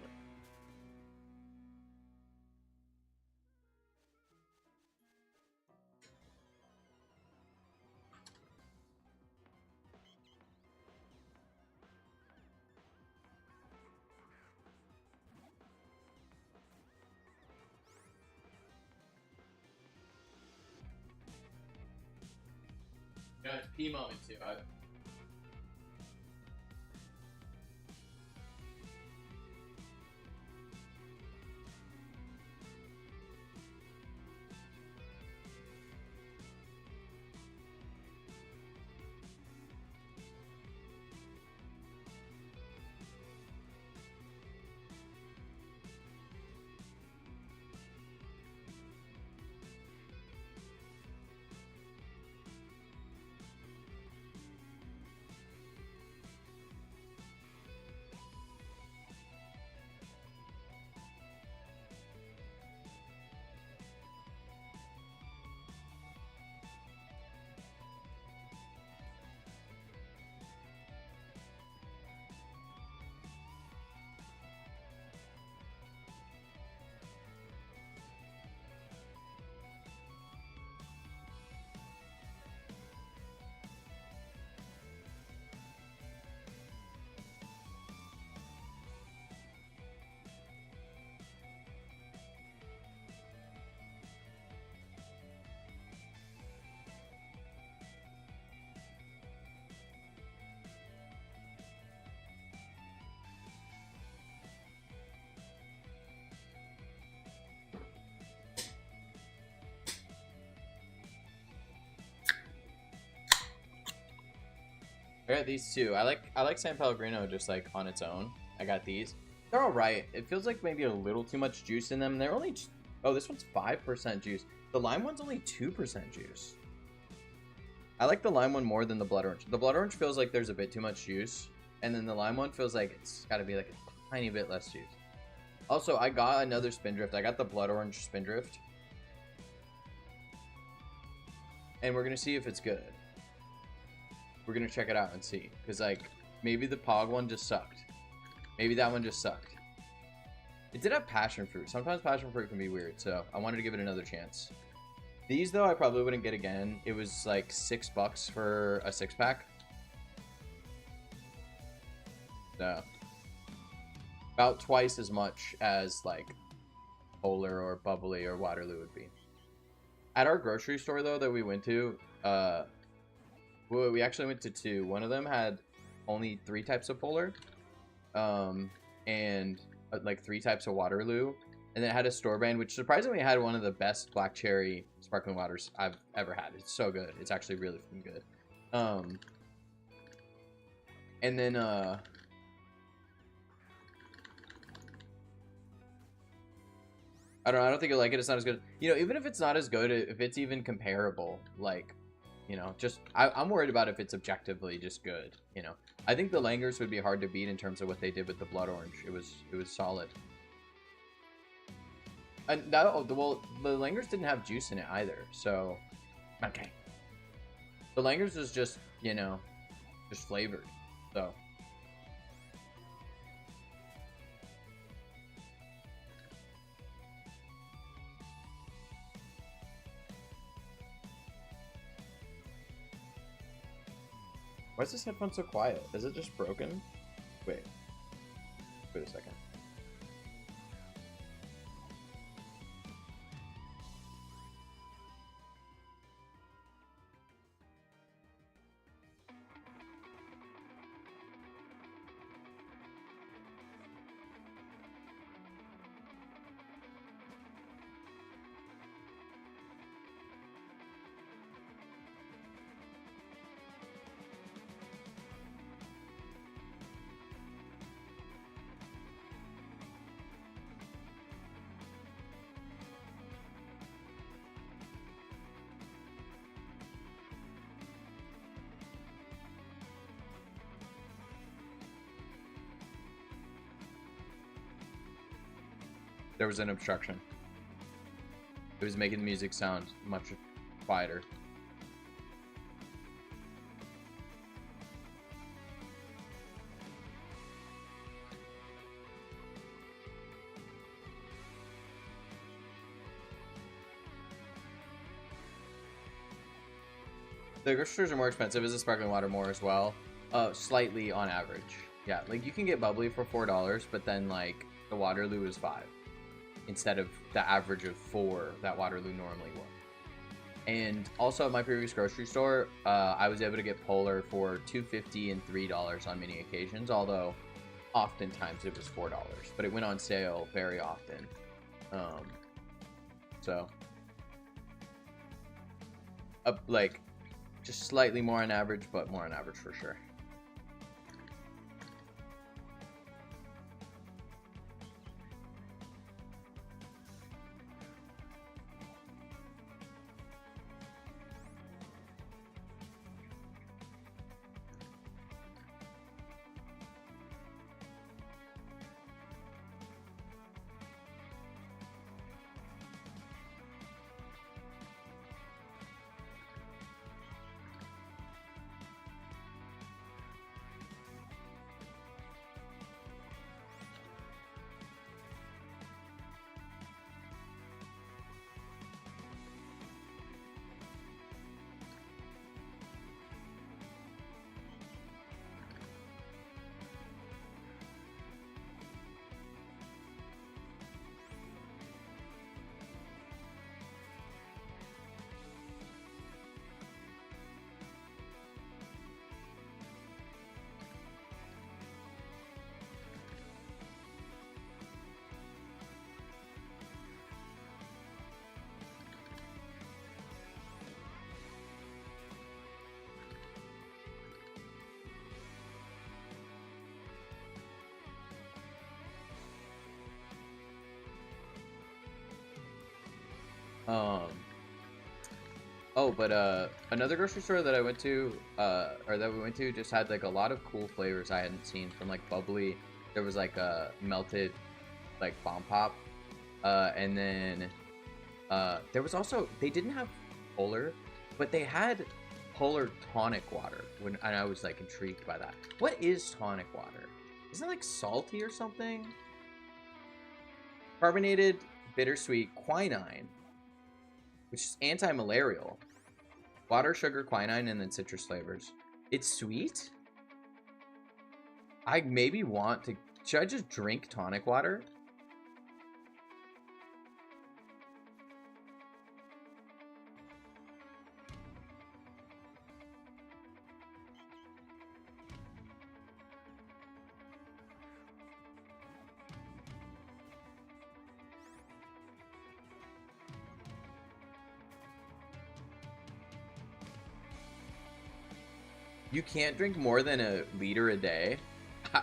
Yeah, it's pee moment too. I got these two. I like San Pellegrino just like on its own. I got these. They're all right. It feels like maybe a little too much juice in them. They're only, oh, this one's 5% juice. The lime one's only 2% juice. I like the lime one more than the blood orange. The blood orange feels like there's a bit too much juice, and then the lime one feels like it's got to be like a tiny bit less juice. Also, I got another Spindrift. I got the blood orange Spindrift, and we're gonna see if it's good. We're gonna check it out and see, because like maybe the Pog one just sucked. Maybe that one just sucked. It did have passion fruit. Sometimes passion fruit can be weird, so I wanted to give it another chance. These, though, I probably wouldn't get again. It was like $6 for a 6-pack. So, about twice as much as like Polar or Bubbly or Waterloo would be. At our grocery store, though, that we went to, we actually went to 2. One of them had only 3 types of Polar, and like 3 types of Waterloo. And then it had a store brand, which surprisingly had one of the best black cherry sparkling waters I've ever had. It's so good. It's actually really fucking good. And then I don't know. I don't think you'll like it. It's not as good. You know, even if it's not as good, if it's even comparable, like, you know, just I'm worried about if it's objectively just good. You know, I think the Langers would be hard to beat in terms of what they did with the blood orange. It was solid. And that, well, the Langers didn't have juice in it either, so okay. The Langers was just, you know, just flavored, so. Why is this headphone so quiet? Is it just broken? Wait a second. There was an obstruction. It was making the music sound much quieter. The grocery stores are more expensive. Is the sparkling water more as well? Slightly on average. Yeah, like you can get bubbly for $4, but then like the Waterloo is $5. Instead of the average of 4 that Waterloo normally was. And also at my previous grocery store, I was able to get Polar for $2.50 and $3 on many occasions, although oftentimes it was $4, but it went on sale very often. So up like just slightly more on average, but more on average for sure. Um. Oh, but another grocery store that I went to, or that we went to, just had like a lot of cool flavors I hadn't seen. From like bubbly, there was like a melted, like bomb pop, and then there was also, they didn't have polar, but they had polar tonic water. And I was like intrigued by that. What is tonic water? Isn't it like salty or something? Carbonated, bittersweet quinine, which is anti-malarial. Water, sugar, quinine, and then citrus flavors. It's sweet? I maybe want to... Should I just drink tonic water? You can't drink more than a liter a day?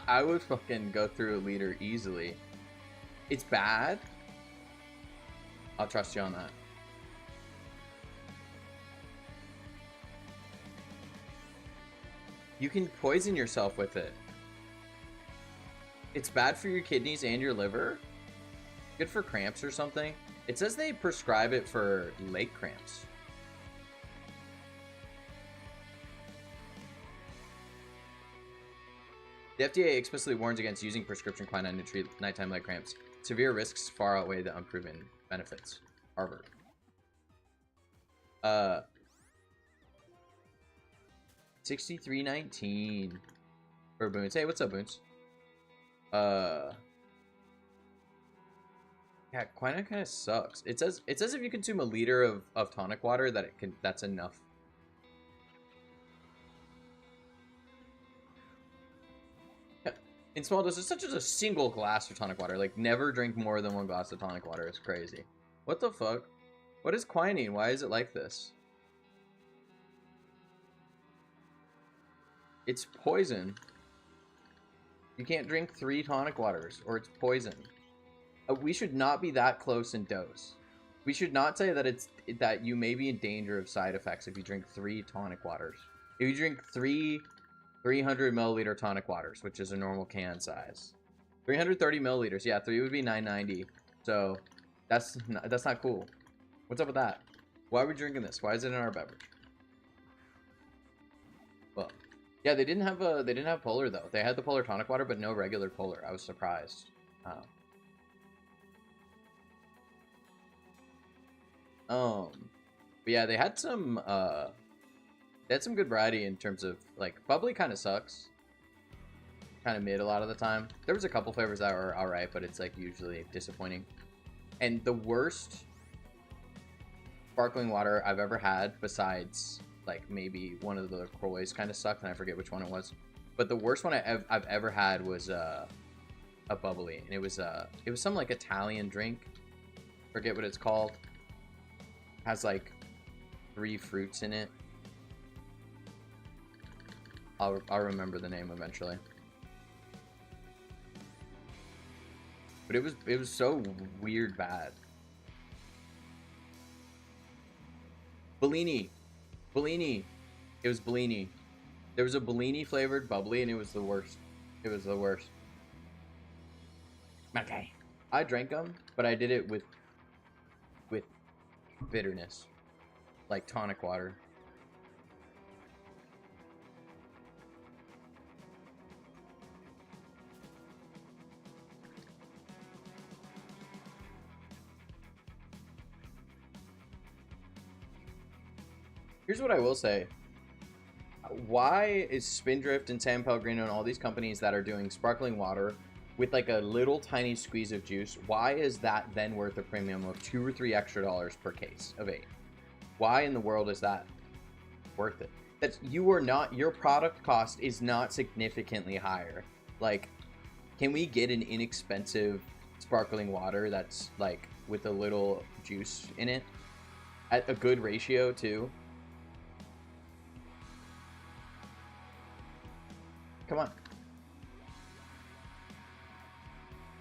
I would fucking go through a liter easily. It's bad? I'll trust you on that. You can poison yourself with it. It's bad for your kidneys and your liver? Good for cramps or something? It says they prescribe it for leg cramps. The FDA explicitly warns against using prescription quinine to treat nighttime leg cramps. Severe risks far outweigh the unproven benefits. Harvard. 6319 for Boons. Hey, what's up, Boons? Yeah, quinine kind of sucks. It says if you consume a liter of tonic water that's enough. In small doses, such as a single glass of tonic water. Like, never drink more than one glass of tonic water. It's crazy. What the fuck? What is quinine? Why is it like this? It's poison. You can't drink 3 tonic waters, or it's poison. We should not be that close in dose. We should not say that you may be in danger of side effects if you drink 3 tonic waters. If you drink 300 milliliter tonic waters, which is a normal can size. 330 milliliters. Yeah, 3 would be $9.90. So that's not cool. What's up with that? Why are we drinking this? Why is it in our beverage? Well, yeah, they didn't have polar though. They had the polar tonic water, but no regular polar. I was surprised. But yeah, they had some good variety in terms of, like, bubbly kind of sucks. Kind of mid a lot of the time. There was a couple flavors that were alright, but it's, like, usually disappointing. And the worst sparkling water I've ever had, besides, like, maybe one of the Croix kind of sucked, and I forget which one it was. But the worst one I've ever had was a bubbly. And it was some, like, Italian drink. Forget what it's called. Has, like, 3 fruits in it. I'll remember the name eventually. But it was so weird bad. Bellini. It was Bellini. There was a Bellini flavored bubbly, and it was the worst. It was the worst. Okay. I drank them, but I did it with bitterness, like tonic water. Here's what I will say. Why is Spindrift and San Pellegrino and all these companies that are doing sparkling water with like a little tiny squeeze of juice, why is that then worth a premium of $2 or $3 extra per case of 8? Why in the world is that worth it? That's, you are not, your product cost is not significantly higher. Like, can we get an inexpensive sparkling water that's like with a little juice in it at a good ratio too? Come on.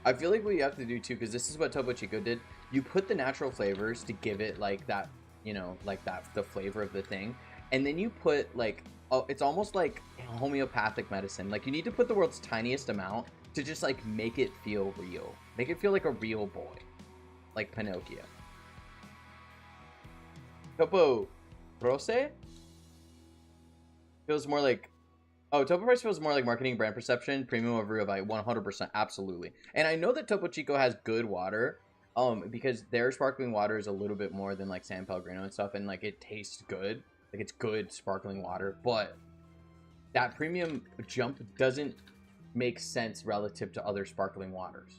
I feel like we have to do too, because this is what Topo Chico did. you put the natural flavors to give it like that, you know, like that, the flavor of the thing. And then you put like, oh, it's almost like homeopathic medicine. Like you need to put the world's tiniest amount to just like make it feel real. Make it feel like a real boy. Like Pinocchio. Topo Rose feels more like, oh, Topo Price feels more like marketing, brand perception, premium over real value, 100%, absolutely. And I know that Topo Chico has good water, because their sparkling water is a little bit more than like San Pellegrino and stuff, and like it tastes good, like it's good sparkling water, but that premium jump doesn't make sense relative to other sparkling waters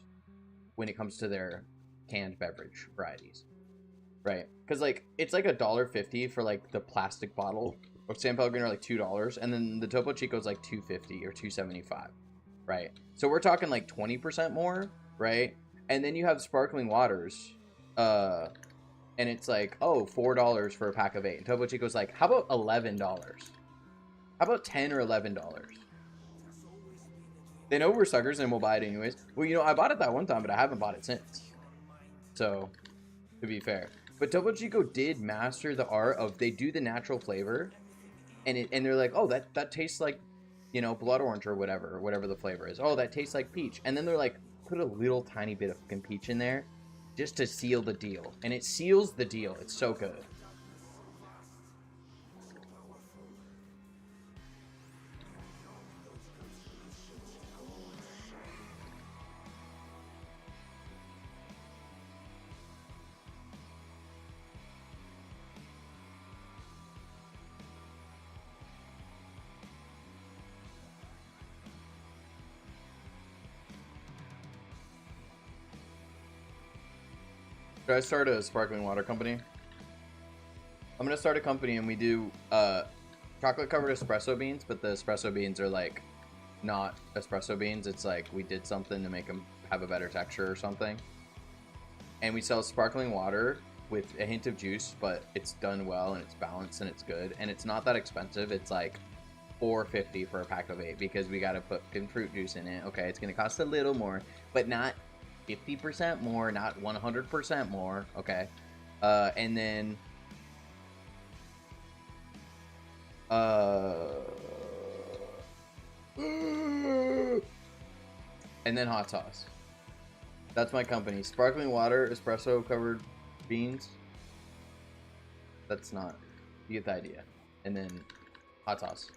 when it comes to their canned beverage varieties. Right, because like it's like $1.50 for like the plastic bottle of San Pellegrino, like $2, and then the Topo Chico is like $2.50 or $2.75, right? So we're talking like 20% more, right? And then you have sparkling waters, and it's like, oh, $4 for a pack of 8. And Topo Chico's like, how about $11? How about $10 or $11? They know we're suckers and we'll buy it anyways. Well, you know, I bought it that one time, but I haven't bought it since. So, to be fair. But Topo Chico did master the art of, they do the natural flavor, and they're like, oh, that tastes like, you know, blood orange or whatever the flavor is. Oh, that tastes like peach. And then they're like, put a little tiny bit of fucking peach in there just to seal the deal. And it seals the deal. It's so good. Should I start a sparkling water company? I'm gonna start a company and we do chocolate covered espresso beans, but the espresso beans are like not espresso beans. It's like we did something to make them have a better texture or something. And we sell sparkling water with a hint of juice, but it's done well and it's balanced and it's good. And it's not that expensive. It's like $4.50 for a pack of 8 because we gotta put fruit juice in it. Okay, it's gonna cost a little more, but not 50% more, not 100% more. Okay, and then and then hot sauce. That's my company. Sparkling water, espresso covered beans. That's not, you get the idea. And then hot sauce.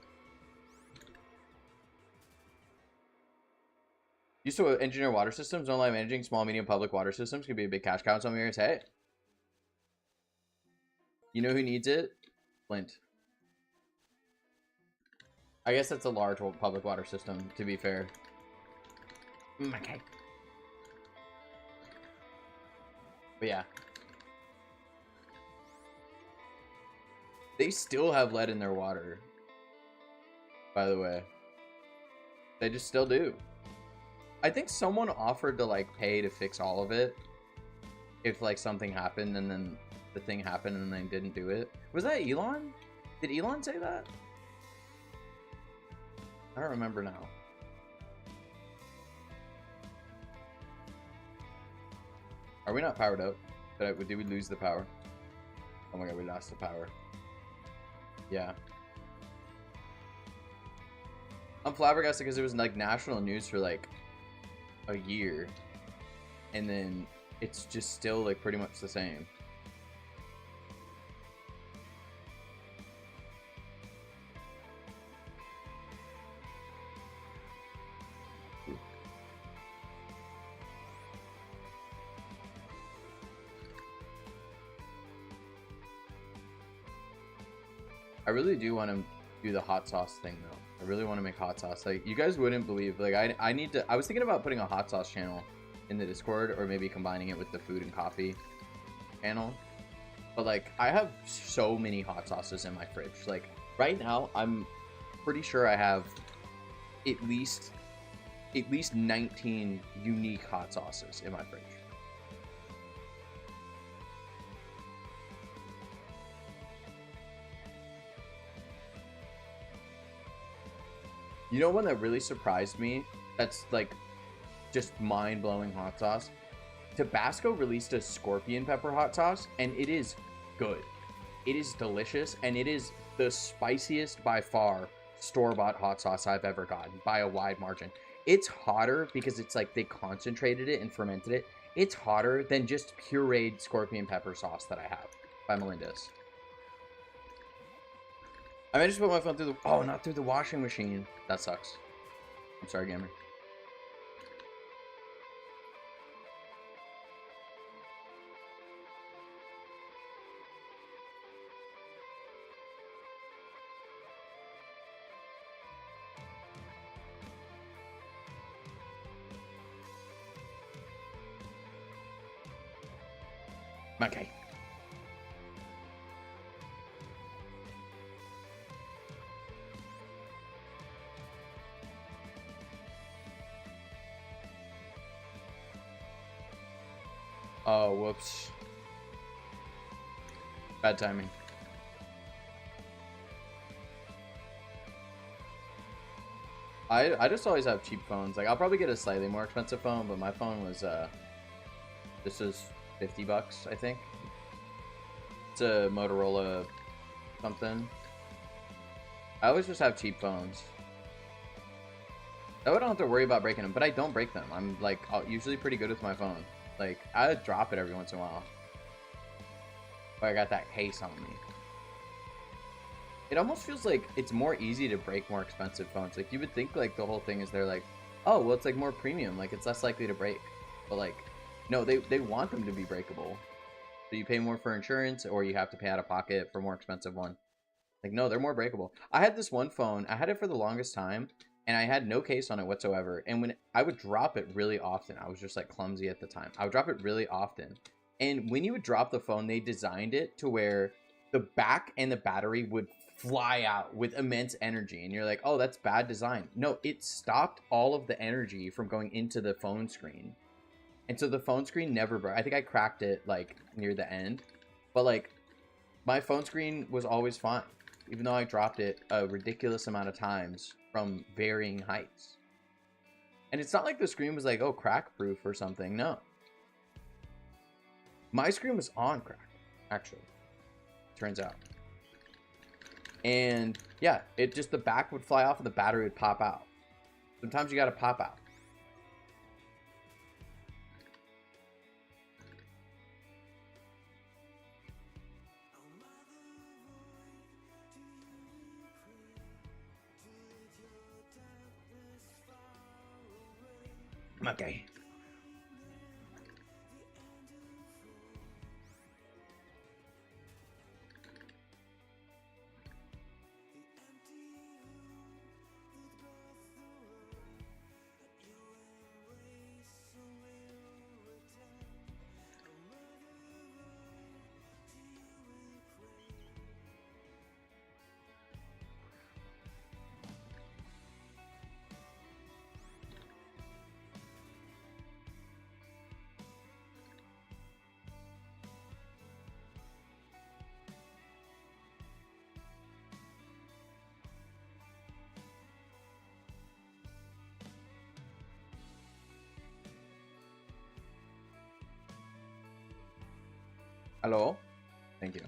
Used to engineer water systems. Don't like managing small, medium, public water systems. Could be a big cash cow in some areas. Hey, you know who needs it? Flint. I guess that's a large public water system, to be fair. Okay. But yeah. They still have lead in their water. By the way. They just still do. I think someone offered to like pay to fix all of it if like something happened and then the thing happened and they didn't do it. Was that Elon? Did Elon say that? I don't remember now. Are we not powered up? Did we lose the power? Oh my god, we lost the power. Yeah. I'm flabbergasted because it was like national news for like a year, and then it's just still like pretty much the same. I really do want to do the hot sauce thing though. I really want to make hot sauce. Like, you guys wouldn't believe, like, I need to, I was thinking about putting a hot sauce channel in the Discord, or maybe combining it with the food and coffee channel. But like, I have so many hot sauces in my fridge. Like right now, I'm pretty sure I have at least 19 unique hot sauces in my fridge. You know one that really surprised me? That's like just mind-blowing hot sauce. Tabasco released a scorpion pepper hot sauce, and it is good. It is delicious, and it is the spiciest by far store-bought hot sauce I've ever gotten by a wide margin. It's hotter because it's like they concentrated it and fermented it. It's hotter than just pureed scorpion pepper sauce that I have by Melinda's. I managed to put my phone through the... Oh, not through the washing machine. That sucks. I'm sorry, gamer. Okay. Oh, whoops. Bad timing. I just always have cheap phones. Like, I'll probably get a slightly more expensive phone, but my phone was, this was $50, I think. It's a Motorola something. I always just have cheap phones. That way I don't have to worry about breaking them, but I don't break them. I'm, like, usually pretty good with my phone. Like, I drop it every once in a while. But I got that case on me. It almost feels like it's more easy to break more expensive phones. Like, you would think, like, the whole thing is they're like, oh, well, it's, like, more premium. Like, it's less likely to break. But, like, no, they want them to be breakable. So you pay more for insurance, or you have to pay out of pocket for a more expensive one. Like, no, they're more breakable. I had this one phone. I had it for the longest time, and I had no case on it whatsoever. And when I would drop it really often, I was just, like, clumsy at the time. I would drop it really often. And when you would drop the phone, they designed it to where the back and the battery would fly out with immense energy. And you're like, oh, that's bad design. No, it stopped all of the energy from going into the phone screen. And so the phone screen never broke. I think I cracked it, like, near the end. But, like, my phone screen was always fine, even though I dropped it a ridiculous amount of times from varying heights. And it's not like the screen was like, oh, crack-proof or something. No. My screen was on crack, actually. Turns out. And, yeah, it just, the back would fly off and the battery would pop out. Sometimes you gotta pop out. Okay. Hello? Thank you.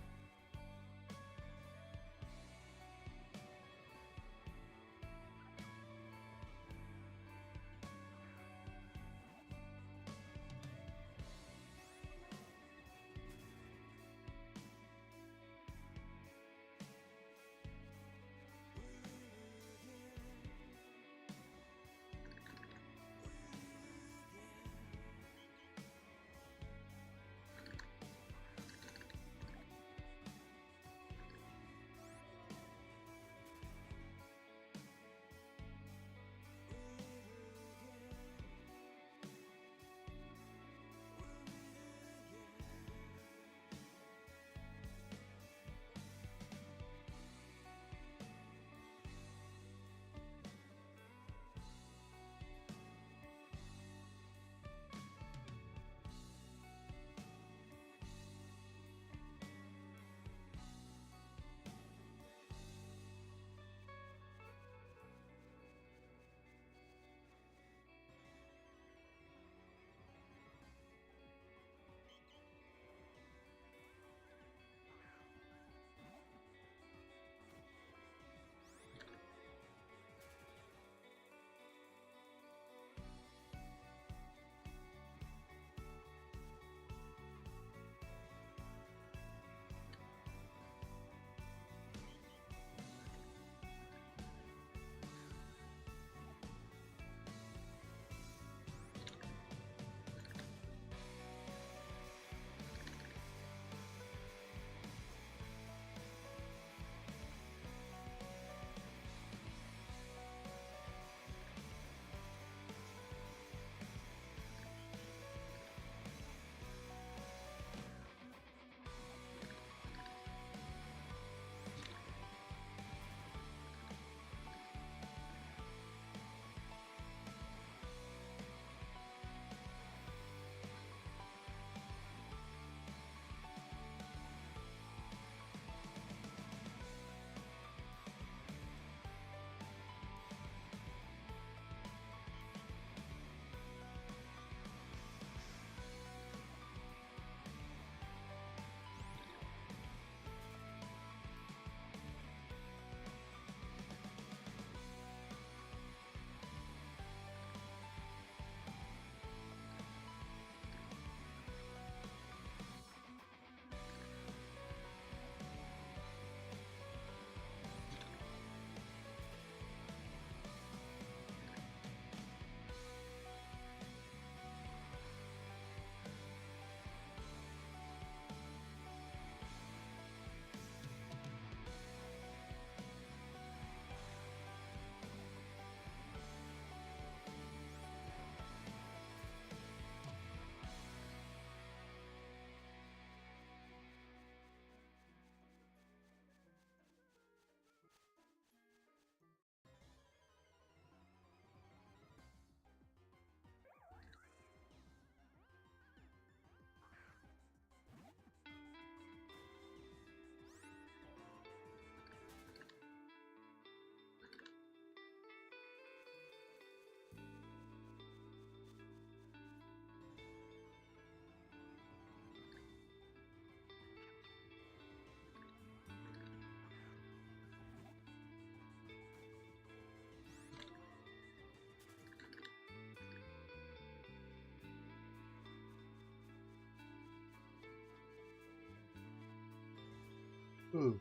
Ooh.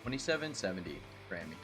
$27.70 Grammy.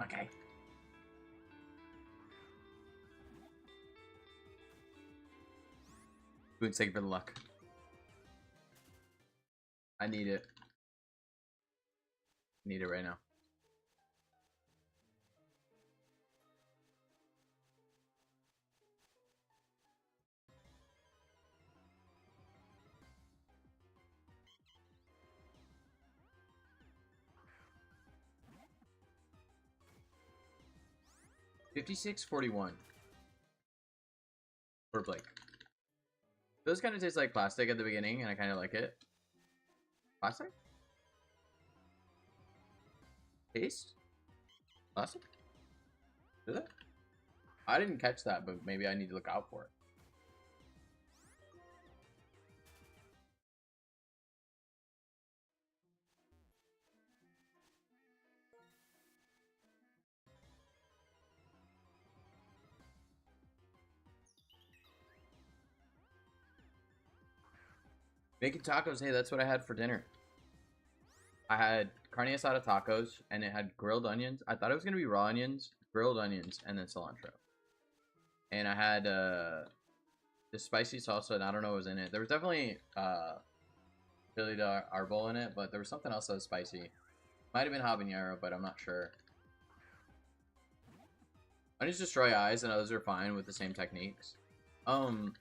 Okay. Boots, thank you for the luck. I need it. Need it right now. $56.41 for Blake. Those kind of taste like plastic at the beginning, and I kind of like it. Plastic? Taste? Plastic? Is it? I didn't catch that, but maybe I need to look out for it. Making tacos, hey, that's what I had for dinner. I had carne asada tacos, and it had grilled onions. I thought it was gonna be raw onions, grilled onions, and then cilantro. And I had this spicy salsa, and I don't know what was in it. There was definitely chili de arbol in it, but there was something else that was spicy. Might have been habanero, but I'm not sure. Onions destroy eyes, and others are fine with the same techniques. Well,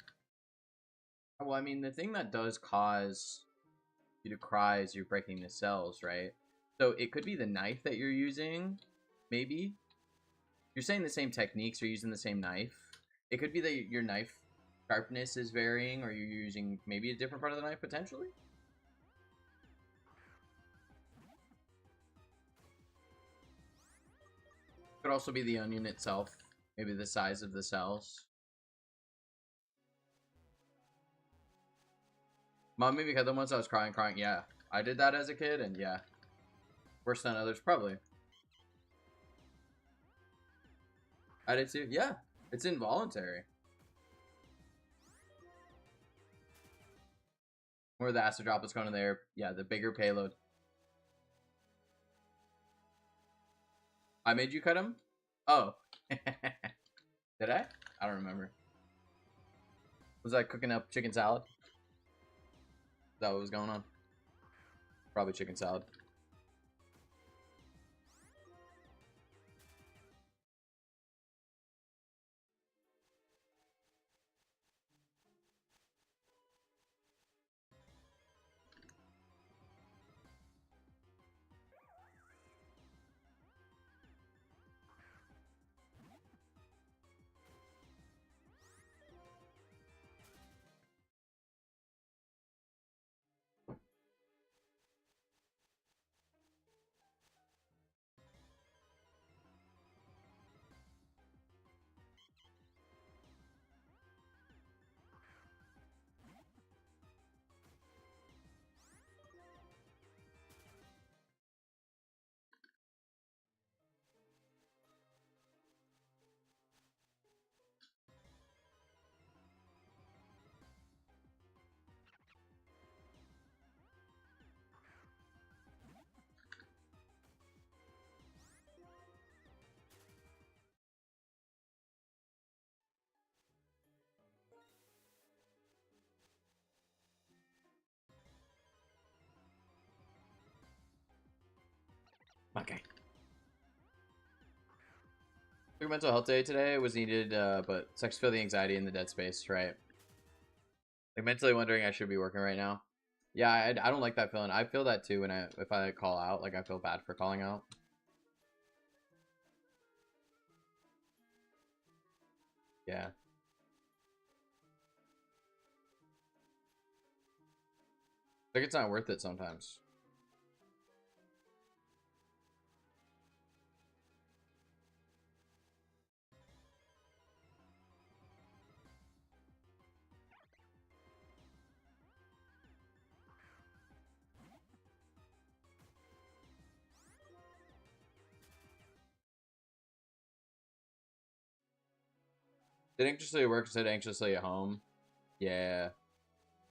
I mean, the thing that does cause you to cry is you're breaking the cells, right? So it could be the knife that you're using, maybe. You're saying the same techniques, you're using the same knife. It could be that your knife sharpness is varying, or you're using maybe a different part of the knife, potentially? Could also be the onion itself. Maybe the size of the cells. Mom made me cut them once I was crying. Yeah, I did that as a kid, and yeah. Worse than others, probably. I did too. Yeah, it's involuntary. Or the acid droplets going in there. Yeah, the bigger payload. I made you cut them? Oh. Did I? I don't remember. Was I cooking up chicken salad? Is that what was going on? Probably chicken salad. Okay. Took a mental health day today. It was needed, but sucks to feel the anxiety in the dead space, right? Like mentally wondering I should be working right now. Yeah, I don't like that feeling. I feel that too when if I call out. Like I feel bad for calling out. Yeah. Like it's not worth it sometimes. Did anxiously at work, said anxiously at home. Yeah.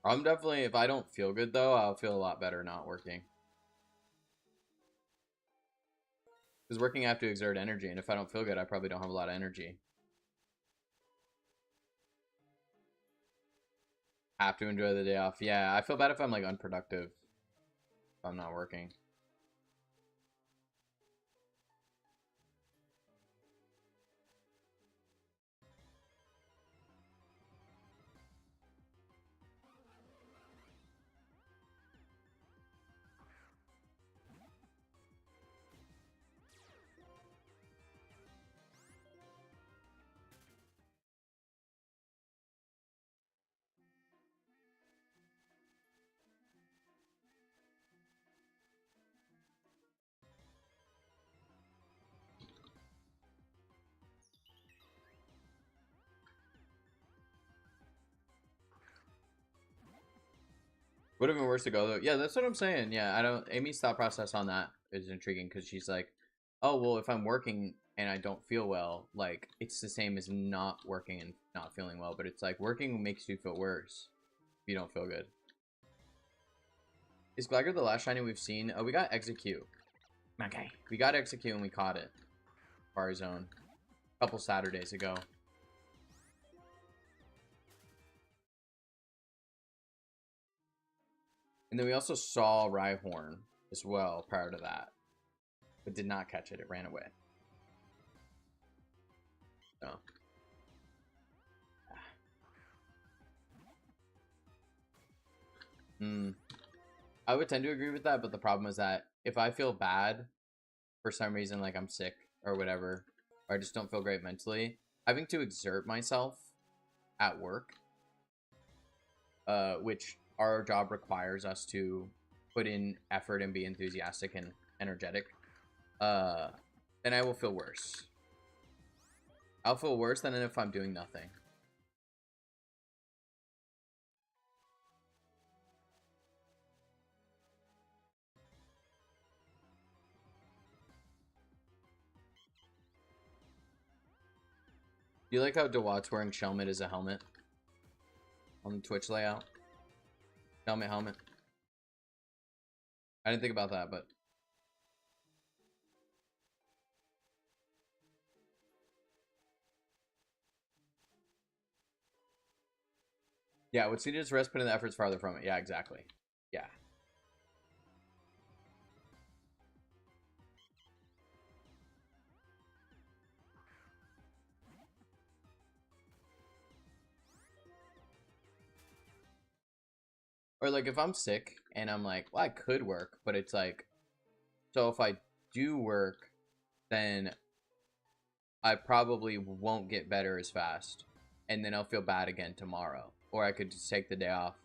I'm definitely, if I don't feel good though, I'll feel a lot better not working. Because working I have to exert energy, and if I don't feel good, I probably don't have a lot of energy. Have to enjoy the day off. Yeah, I feel bad if I'm like unproductive. If I'm not working. Would have been worse to go though. Yeah, that's what I'm saying. Yeah, I don't. Amy's thought process on that is intriguing because she's like, oh well, if I'm working and I don't feel well, like it's the same as not working and not feeling well. But it's like working makes you feel worse if you don't feel good. Is Glagger the last shiny we've seen? Oh, we got Execute. Okay. We got Execute and we caught it. Far Zone. A couple Saturdays ago. And then we also saw Rhyhorn as well prior to that. But did not catch it. It ran away. So. I would tend to agree with that, but the problem is that if I feel bad for some reason, like I'm sick or whatever, or I just don't feel great mentally, having to exert myself at work, which our job requires us to put in effort and be enthusiastic and energetic, then I will feel worse. I'll feel worse than if I'm doing nothing. Do you like how DeWatt's wearing Shelmet as a helmet on the Twitch layout? Helmet. I didn't think about that, but yeah, what's needed is rest, putting the efforts farther from it. Yeah, exactly. Yeah. Or like if I'm sick and I'm like, well, I could work, but it's like, so if I do work, then I probably won't get better as fast. And then I'll feel bad again tomorrow. Or I could just take the day off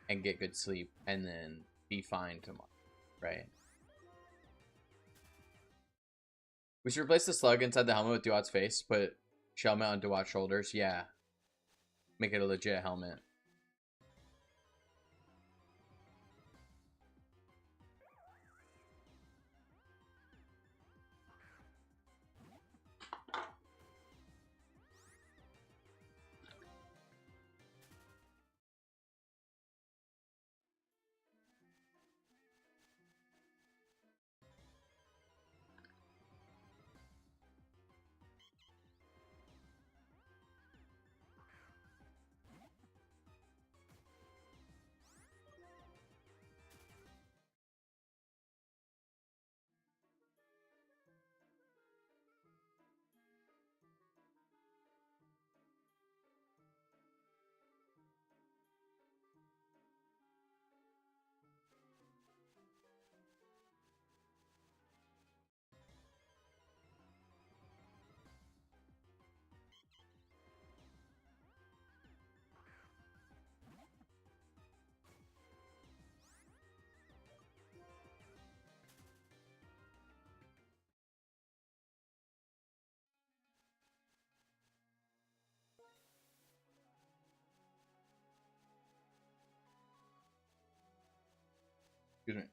and get good sleep and then be fine tomorrow. Right? We should replace the slug inside the helmet with Duat's face. Put Shelmet on Duat's shoulders. Yeah. Make it a legit helmet. Excuse me.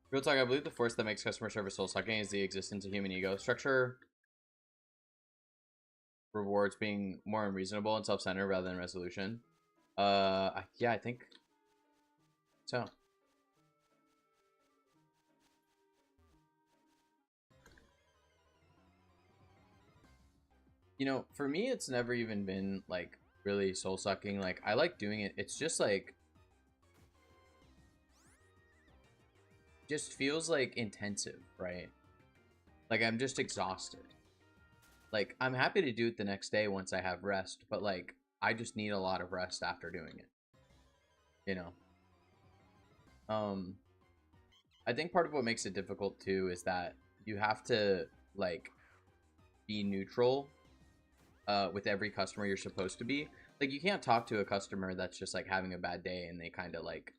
Real talk, I believe the force that makes customer service soul-sucking is the existence of human ego. Structure rewards being more unreasonable and self-centered rather than resolution. Yeah, I think so. You know, for me, it's never even been like really soul-sucking. Like, I like doing it. It's just like, just feels like intensive, right? Like, I'm just exhausted. Like, I'm happy to do it the next day once I have rest, but like, I just need a lot of rest after doing it, you know? I think part of what makes it difficult too is that you have to like be neutral with every customer you're supposed to be. Like, you can't talk to a customer that's just like having a bad day and they kind of like,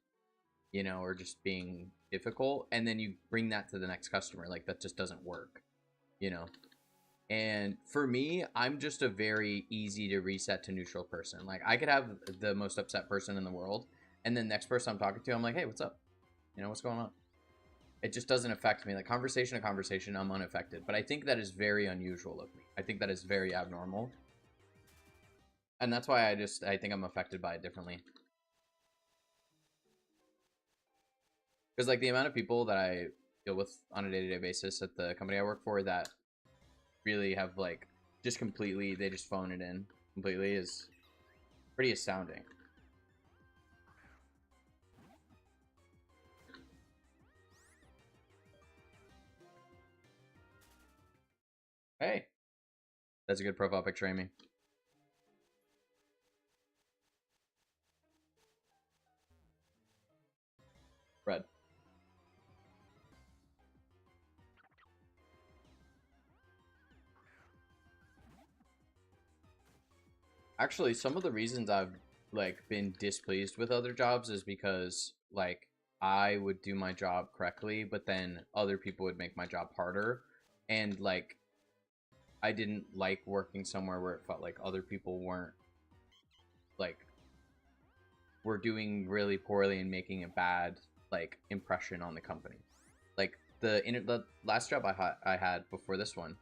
you know, or just being difficult, and then you bring that to the next customer. Like, that just doesn't work, you know? And for me, I'm just a very easy to reset to neutral person. Like, I could have the most upset person in the world, and then next person I'm talking to, I'm like, hey, what's up? You know, what's going on? It just doesn't affect me. Like, conversation to conversation, I'm unaffected. But I think that is very unusual of me. I think that is very abnormal. And that's why I think I'm affected by it differently. Because, like, the amount of people that I deal with on a day-to-day basis at the company I work for that really have, like, just completely, they just phone it in completely is pretty astounding. Hey, that's a good profile picture, Amy. Red. Actually, some of the reasons I've like been displeased with other jobs is because like I would do my job correctly, but then other people would make my job harder, and like I didn't like working somewhere where it felt like other people weren't like were doing really poorly and making a bad like impression on the company. Like the last job I had before this one,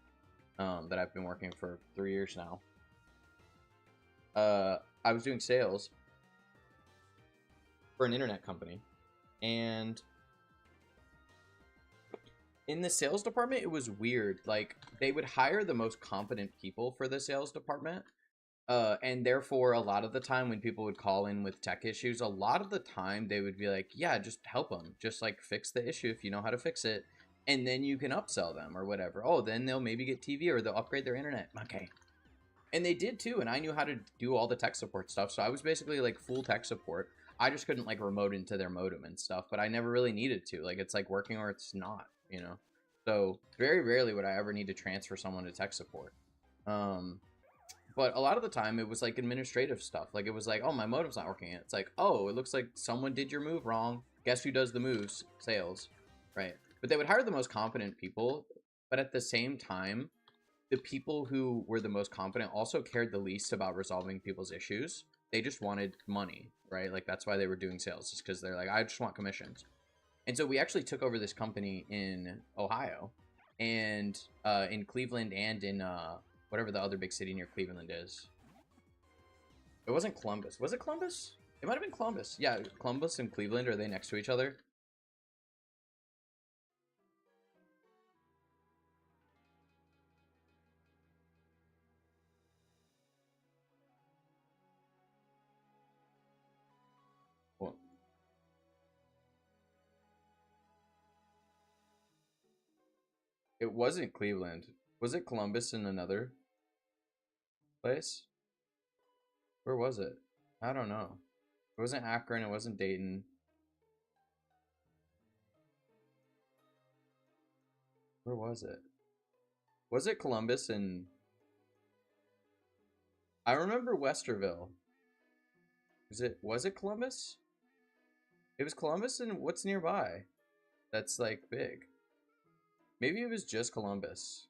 that I've been working for 3 years now. I was doing sales for an internet company, and in the sales department it was weird. Like, they would hire the most competent people for the sales department, and therefore a lot of the time when people would call in with tech issues, a lot of the time they would be like, yeah, just help them, just like fix the issue if you know how to fix it, and then you can upsell them or whatever. Oh, then they'll maybe get TV or they'll upgrade their internet. Okay. And they did too, and I knew how to do all the tech support stuff, so I was basically like full tech support. I just couldn't like remote into their modem and stuff, but I never really needed to. Like, it's like working or it's not, you know? So very rarely would I ever need to transfer someone to tech support. But a lot of the time it was like administrative stuff. Like, it was like, oh, my modem's not working. It's like, oh, it looks like someone did your move wrong. Guess who does the moves? Sales, right? But they would hire the most competent people, but at the same time, the people who were the most competent also cared the least about resolving people's issues. They just wanted money, right? Like, that's why they were doing sales, just because they're like, I just want commissions. And so we actually took over this company in Ohio, and in Cleveland, and in whatever the other big city near Cleveland is. It wasn't Columbus. Was it Columbus? It might have been Columbus. Yeah, Columbus and Cleveland, are they next to each other? Well, it wasn't Cleveland. Was it Columbus in another place? Where was it? I don't know. It wasn't Akron. It wasn't Dayton. Where was it? Was it Columbus and... I remember Westerville. Was it Columbus? It was Columbus, and what's nearby? That's like big. Maybe it was just Columbus.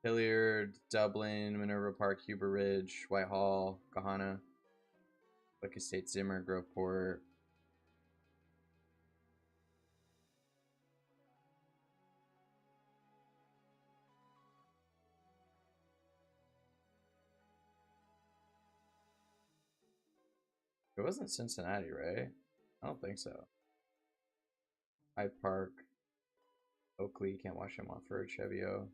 Hilliard, Dublin, Minerva Park, Huber Ridge, Whitehall, Kahana, Bucky State, Zimmer, Groveport. It wasn't Cincinnati, right? I don't think so. Hyde Park, Oakley, can't wash him off for Chevio.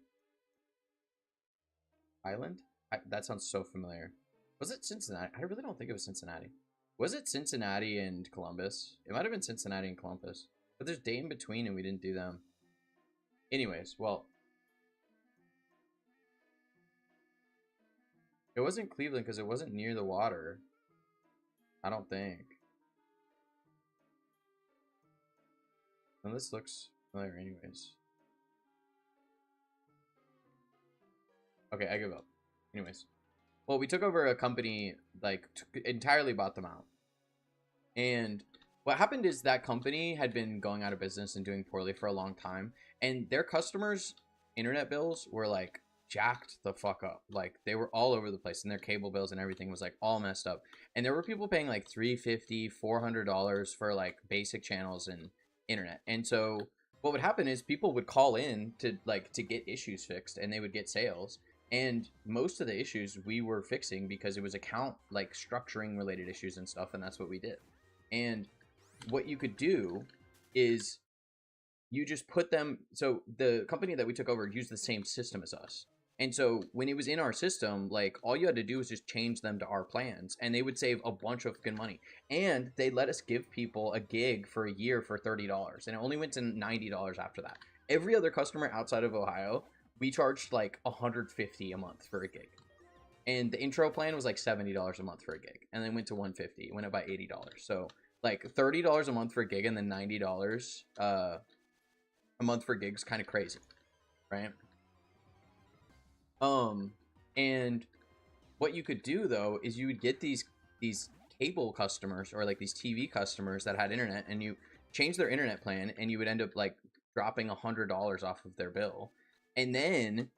Island? That sounds so familiar. Was it Cincinnati? I really don't think it was Cincinnati. Was it Cincinnati and Columbus? It might have been Cincinnati and Columbus. But there's day in between and we didn't do them. Anyways, well. It wasn't Cleveland because it wasn't near the water. I don't think. And this looks familiar anyways. Okay, I give up. Anyways. Well, we took over a company, like, entirely bought them out. And what happened is that company had been going out of business and doing poorly for a long time. And their customers' internet bills were, like, jacked the fuck up. Like, they were all over the place. And their cable bills and everything was, like, all messed up. And there were people paying, like, $350, $400 for, like, basic channels and internet. And so what would happen is people would call in to, like, to get issues fixed. And they would get sales. And most of the issues we were fixing because it was account, like, structuring related issues and stuff. And that's what we did. And what you could do is you just put them. So the company that we took over used the same system as us. And so when it was in our system, like, all you had to do was just change them to our plans and they would save a bunch of good money. And they let us give people a gig for a year for $30. And it only went to $90 after that. Every other customer outside of Ohio, we charged like $150 a month for a gig. And the intro plan was like $70 a month for a gig. And then went to $150. It went up by $80. So like $30 a month for a gig and then $90 a month for gigs, kind of crazy, right? And what you could do though is you would get these cable customers or like these TV customers that had internet, and you change their internet plan, and you would end up like dropping $100 off of their bill, and then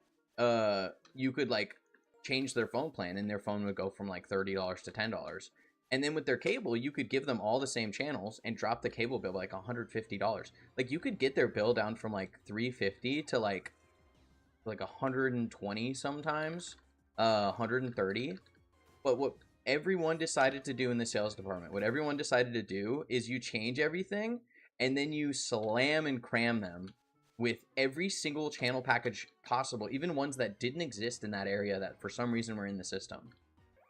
you could like change their phone plan, and their phone would go from like $30 to $10. And then with their cable, you could give them all the same channels and drop the cable bill by like $150. Like you could get their bill down from like $350 to like 120 sometimes, 130. But what everyone decided to do in the sales department, what everyone decided to do is you change everything and then you slam and cram them with every single channel package possible, even ones that didn't exist in that area that for some reason were in the system.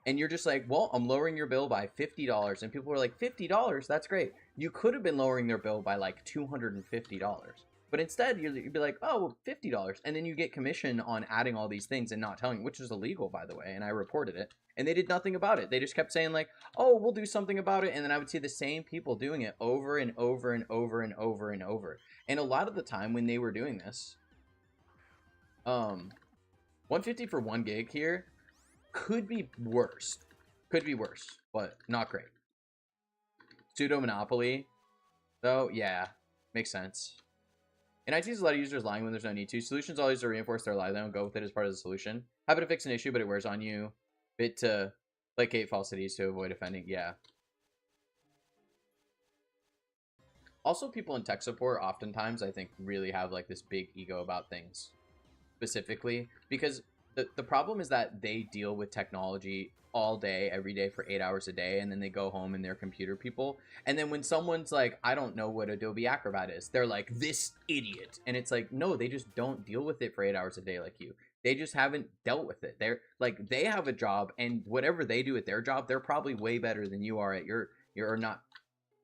And you're just like, well, I'm lowering your bill by $50. And people were like, $50? That's great. You could have been lowering their bill by like $250. But instead, you'd be like, oh, well, $50. And then you get commission on adding all these things and not telling, which is illegal, by the way. And I reported it. And they did nothing about it. They just kept saying like, oh, we'll do something about it. And then I would see the same people doing it over and over and over and over and over. And a lot of the time when they were doing this, $150 for 1 gig here could be worse. Could be worse, but not great. Pseudo monopoly, though, yeah, makes sense. And I see a lot of users lying when there's no need to. Solutions always to reinforce their lie. They don't go with it as part of the solution. Happy to fix an issue, but it wears on you. Bit to placate falsities to avoid offending. Yeah. Also, people in tech support oftentimes, I think, really have like this big ego about things. Specifically, because the problem is that they deal with technology all day, every day for 8 hours a day, and then they go home and they're computer people. And then when someone's like, I don't know what Adobe Acrobat is, they're like, this idiot. And it's like, no, they just don't deal with it for 8 hours a day like you. They just haven't dealt with it. They're like, they have a job, and whatever they do at their job, they're probably way better than you are at your not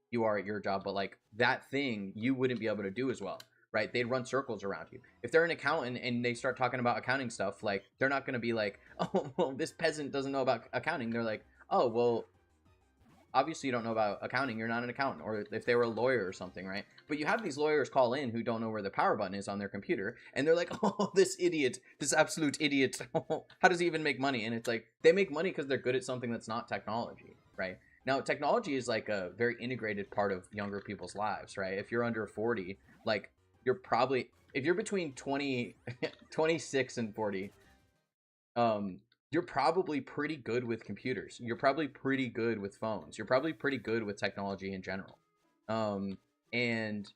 you are at your job, but like that thing you wouldn't be able to do as well. Right? They'd run circles around you. If they're an accountant and they start talking about accounting stuff, like, they're not going to be like, oh, well, this peasant doesn't know about accounting. They're like, oh, well, obviously you don't know about accounting. You're not an accountant. Or if they were a lawyer or something, right? But you have these lawyers call in who don't know where the power button is on their computer. And they're like, oh, this idiot, this absolute idiot. How does he even make money? And it's like, they make money because they're good at something that's not technology, right? Now, technology is like a very integrated part of younger people's lives, right? If you're under 40, like, you're probably, if you're between 26 and 40, you're probably pretty good with computers. You're probably pretty good with phones. You're probably pretty good with technology in general. And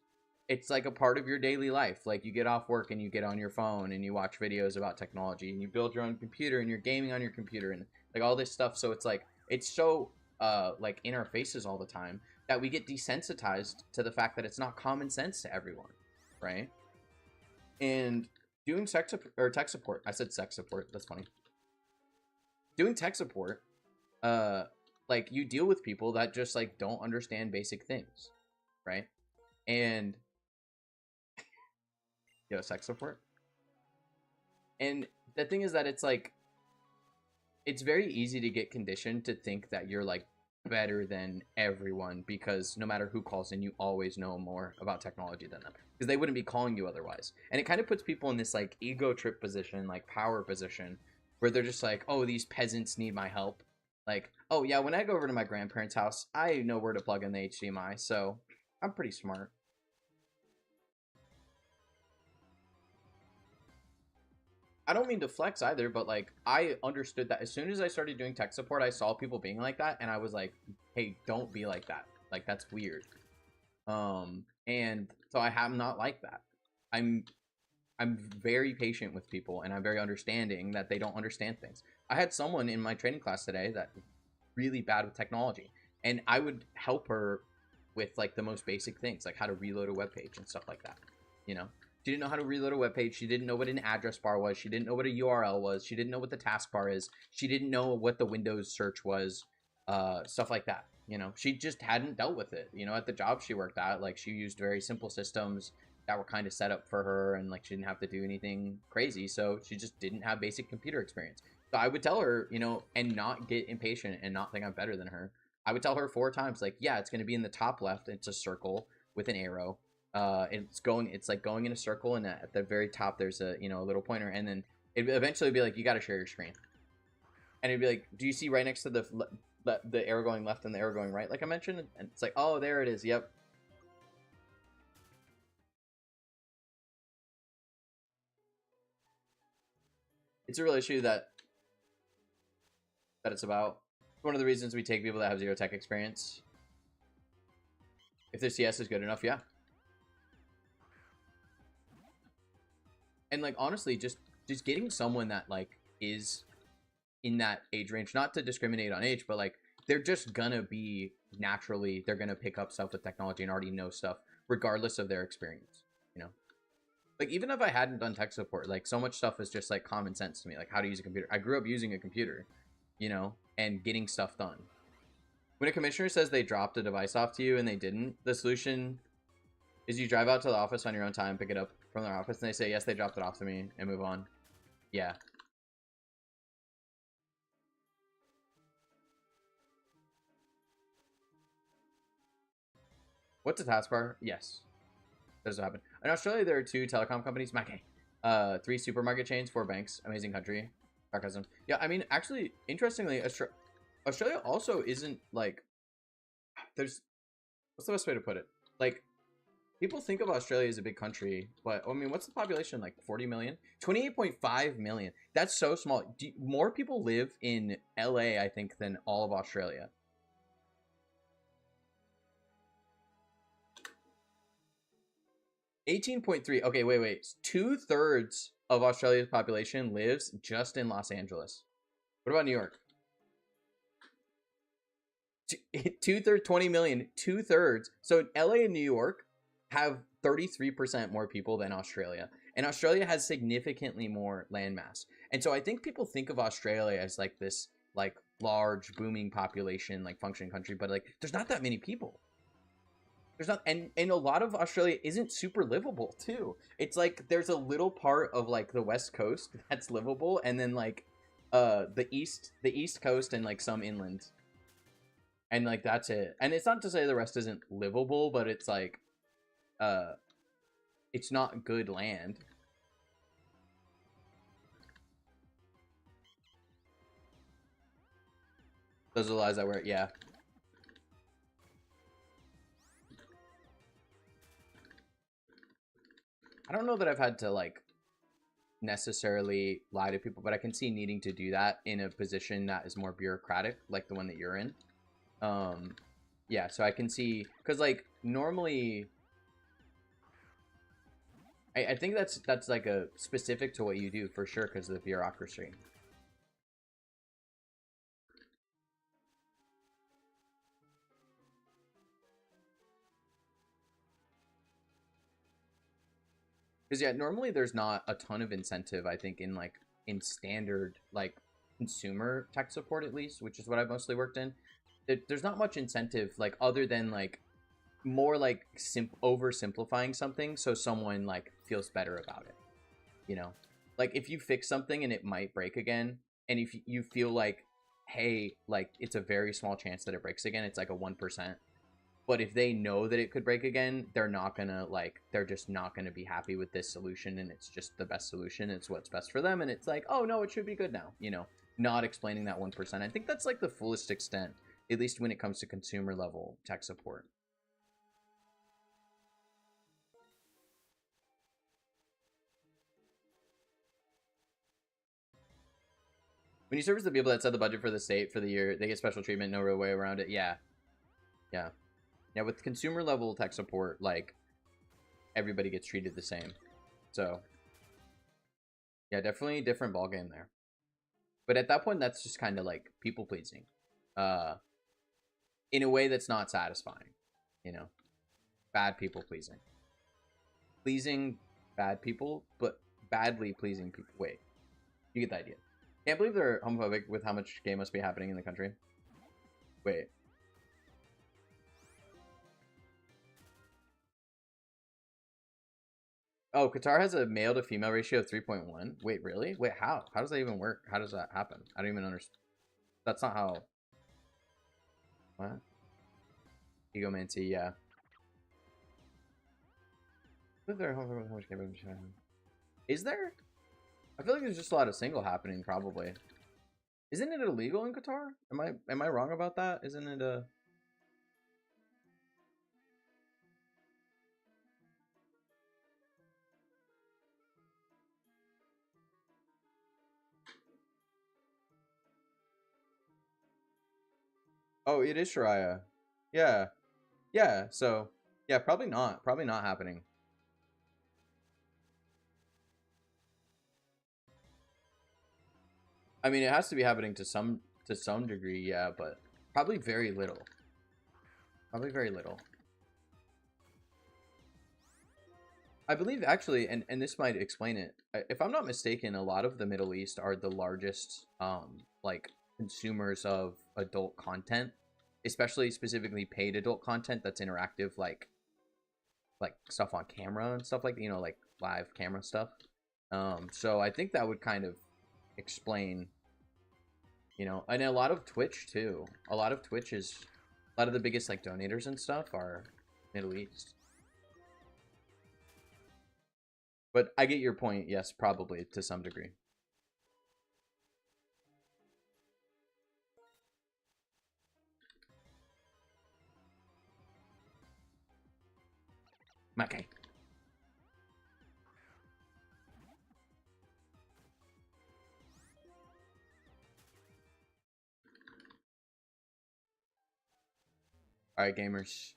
it's like a part of your daily life. Like, you get off work and you get on your phone and you watch videos about technology and you build your own computer and you're gaming on your computer and like all this stuff. So it's like, it's so like in our faces all the time, that we get desensitized to the fact that it's not common sense to everyone, right? And doing tech support, I said sex support, that's funny. Doing tech support, like you deal with people that just like don't understand basic things, right? And sex support. And the thing is that it's like, it's very easy to get conditioned to think that you're like better than everyone, because no matter who calls in, you always know more about technology than them, because they wouldn't be calling you otherwise. And it kind of puts people in this like ego trip position, like power position, where they're just like, oh, these peasants need my help. Like, oh yeah, when I go over to my grandparents' house, I know where to plug in the HDMI, so I'm pretty smart. I don't mean to flex either, but like I understood that as soon as I started doing tech support, I saw people being like that, and I was like, hey, don't be like that. Like, that's weird. And so I am not like that. I'm very patient with people, and I'm very understanding that they don't understand things. I had someone in my training class today that was really bad with technology, and I would help her with like the most basic things, like how to reload a web page and stuff like that, you know. She didn't know how to reload a web page. She didn't know what an address bar was. She didn't know what a URL was. She didn't know what the taskbar is. She didn't know what the Windows search was, stuff like that. You know, she just hadn't dealt with it. You know, at the job she worked at, like she used very simple systems that were kind of set up for her, and like she didn't have to do anything crazy. So she just didn't have basic computer experience. So I would tell her, you know, and not get impatient and not think I'm better than her. I would tell her 4 times, like, yeah, it's going to be in the top left. It's a circle with an arrow. It's like going in a circle, and at the very top there's a, you know, a little pointer, and then it eventually be like, you got to share your screen, and it'd be like, do you see right next to the arrow going left and the arrow going right, like I mentioned? And it's like, oh, there it is. Yep. It's a real issue that it's about. One of the reasons we take people that have zero tech experience. If their CS is good enough, yeah. And like honestly, just getting someone that like is in that age range, not to discriminate on age, but like they're just gonna be naturally, they're gonna pick up stuff with technology and already know stuff regardless of their experience, you know. Like even if I hadn't done tech support, like so much stuff is just like common sense to me, like how to use a computer. I grew up using a computer, you know, and getting stuff done. When a commissioner says they dropped a device off to you and they didn't, the solution is you drive out to the office on your own time, pick it up from their office, and they say, yes, they dropped it off to me, and move on. Yeah. What's a taskbar? Yes. That does happen. In Australia, there are 2 telecom companies, 3 supermarket chains, 4 banks. Amazing country. Sarcasm. Yeah, I mean, actually, interestingly, Australia also isn't like, there's, what's the best way to put it? Like, people think of Australia as a big country, but I mean, what's the population? Like 40 million? 28.5 million. That's so small. More people live in LA, I think, than all of Australia. $18.3. Okay, wait. 2/3 of Australia's population lives just in Los Angeles. What about New York? 2/3, 20 million. 2/3. So LA and New York have 33% more people than Australia. And Australia has significantly more landmass. And so I think people think of Australia as like this like large booming population, like functioning country, but like there's not that many people. There's not, and a lot of Australia isn't super livable too. It's like there's a little part of like the west coast that's livable, and then like the east coast and like some inland. And like that's it. And it's not to say the rest isn't livable, but it's like it's not good land. Those are the lies I wear. Yeah. I don't know that I've had to like necessarily lie to people, but I can see needing to do that in a position that is more bureaucratic, like the one that you're in. Yeah, so I can see, because like normally I think that's like a specific to what you do for sure, because of the bureaucracy. Because yeah, normally there's not a ton of incentive, I think, in standard like consumer tech support, at least, which is what I've mostly worked in. There's not much incentive, like, other than like more like oversimplifying something so someone like feels better about it. You know, like if you fix something and it might break again, and if you feel like, hey, like it's a very small chance that it breaks again, it's like a 1%. But if they know that it could break again, they're just not gonna be happy with this solution, and it's just the best solution. It's what's best for them, and it's like, oh no, it should be good now. You know, not explaining that 1%. I think that's like the fullest extent, at least when it comes to consumer level tech support. When you service the people that set the budget for the state for the year, they get special treatment, no real way around it. Yeah. Yeah. Yeah, with consumer level tech support, like, everybody gets treated the same. So, yeah, definitely a different ballgame there. But at that point, that's just kind of like people pleasing. In a way that's not satisfying. You know? Bad people pleasing. Pleasing bad people, but badly pleasing people. Wait. You get the idea. Can't believe they're homophobic with how much gay must be happening in the country. Wait. Oh, Qatar has a male to female ratio of 3.1. Wait, really? Wait, how? How does that even work? How does that happen? I don't even understand. That's not how. What? Egomancy, yeah. Is there? I feel like there's just a lot of single happening, probably. Isn't it illegal in Qatar? Am I wrong about that? Isn't it a... Oh, it is Sharia. Yeah. Yeah, so... Yeah, probably not. Probably not happening. I mean, it has to be happening to some degree, yeah, but probably very little. Probably very little. I believe actually, and this might explain it. If I'm not mistaken, a lot of the Middle East are the largest like consumers of adult content, especially specifically paid adult content that's interactive, like stuff on camera and stuff like, you know, like live camera stuff. So I think that would kind of explain, you know, and a lot of Twitch too. A lot of the biggest like donators and stuff are Middle East. But I get your point, yes, probably, to some degree. Okay. Alright, gamers.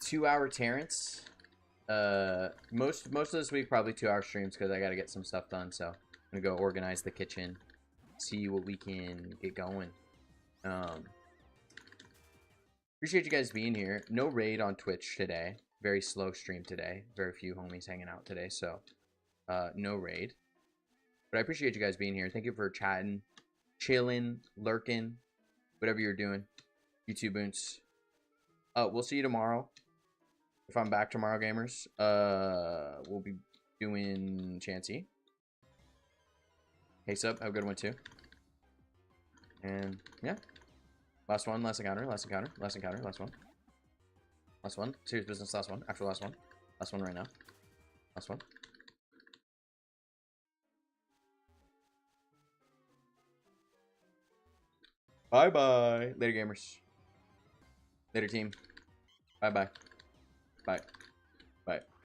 2-hour Terrence. Most of this week, probably 2-hour streams, because I gotta get some stuff done, so I'm gonna go organize the kitchen, see what we can get going. Appreciate you guys being here. No raid on Twitch today. Very slow stream today. Very few homies hanging out today, so no raid. But I appreciate you guys being here. Thank you for chatting, chilling, lurking, whatever you're doing. YouTube boons. We'll see you tomorrow. If I'm back tomorrow, gamers. We'll be doing Chansey. Hey, sub. Have a good one, too. And, yeah. Last one, last encounter, last encounter, last encounter, last one. Last one. Serious business, last one. Actual last one. Last one right now. Last one. Bye-bye. Later, gamers. Later, team. Bye-bye. Bye.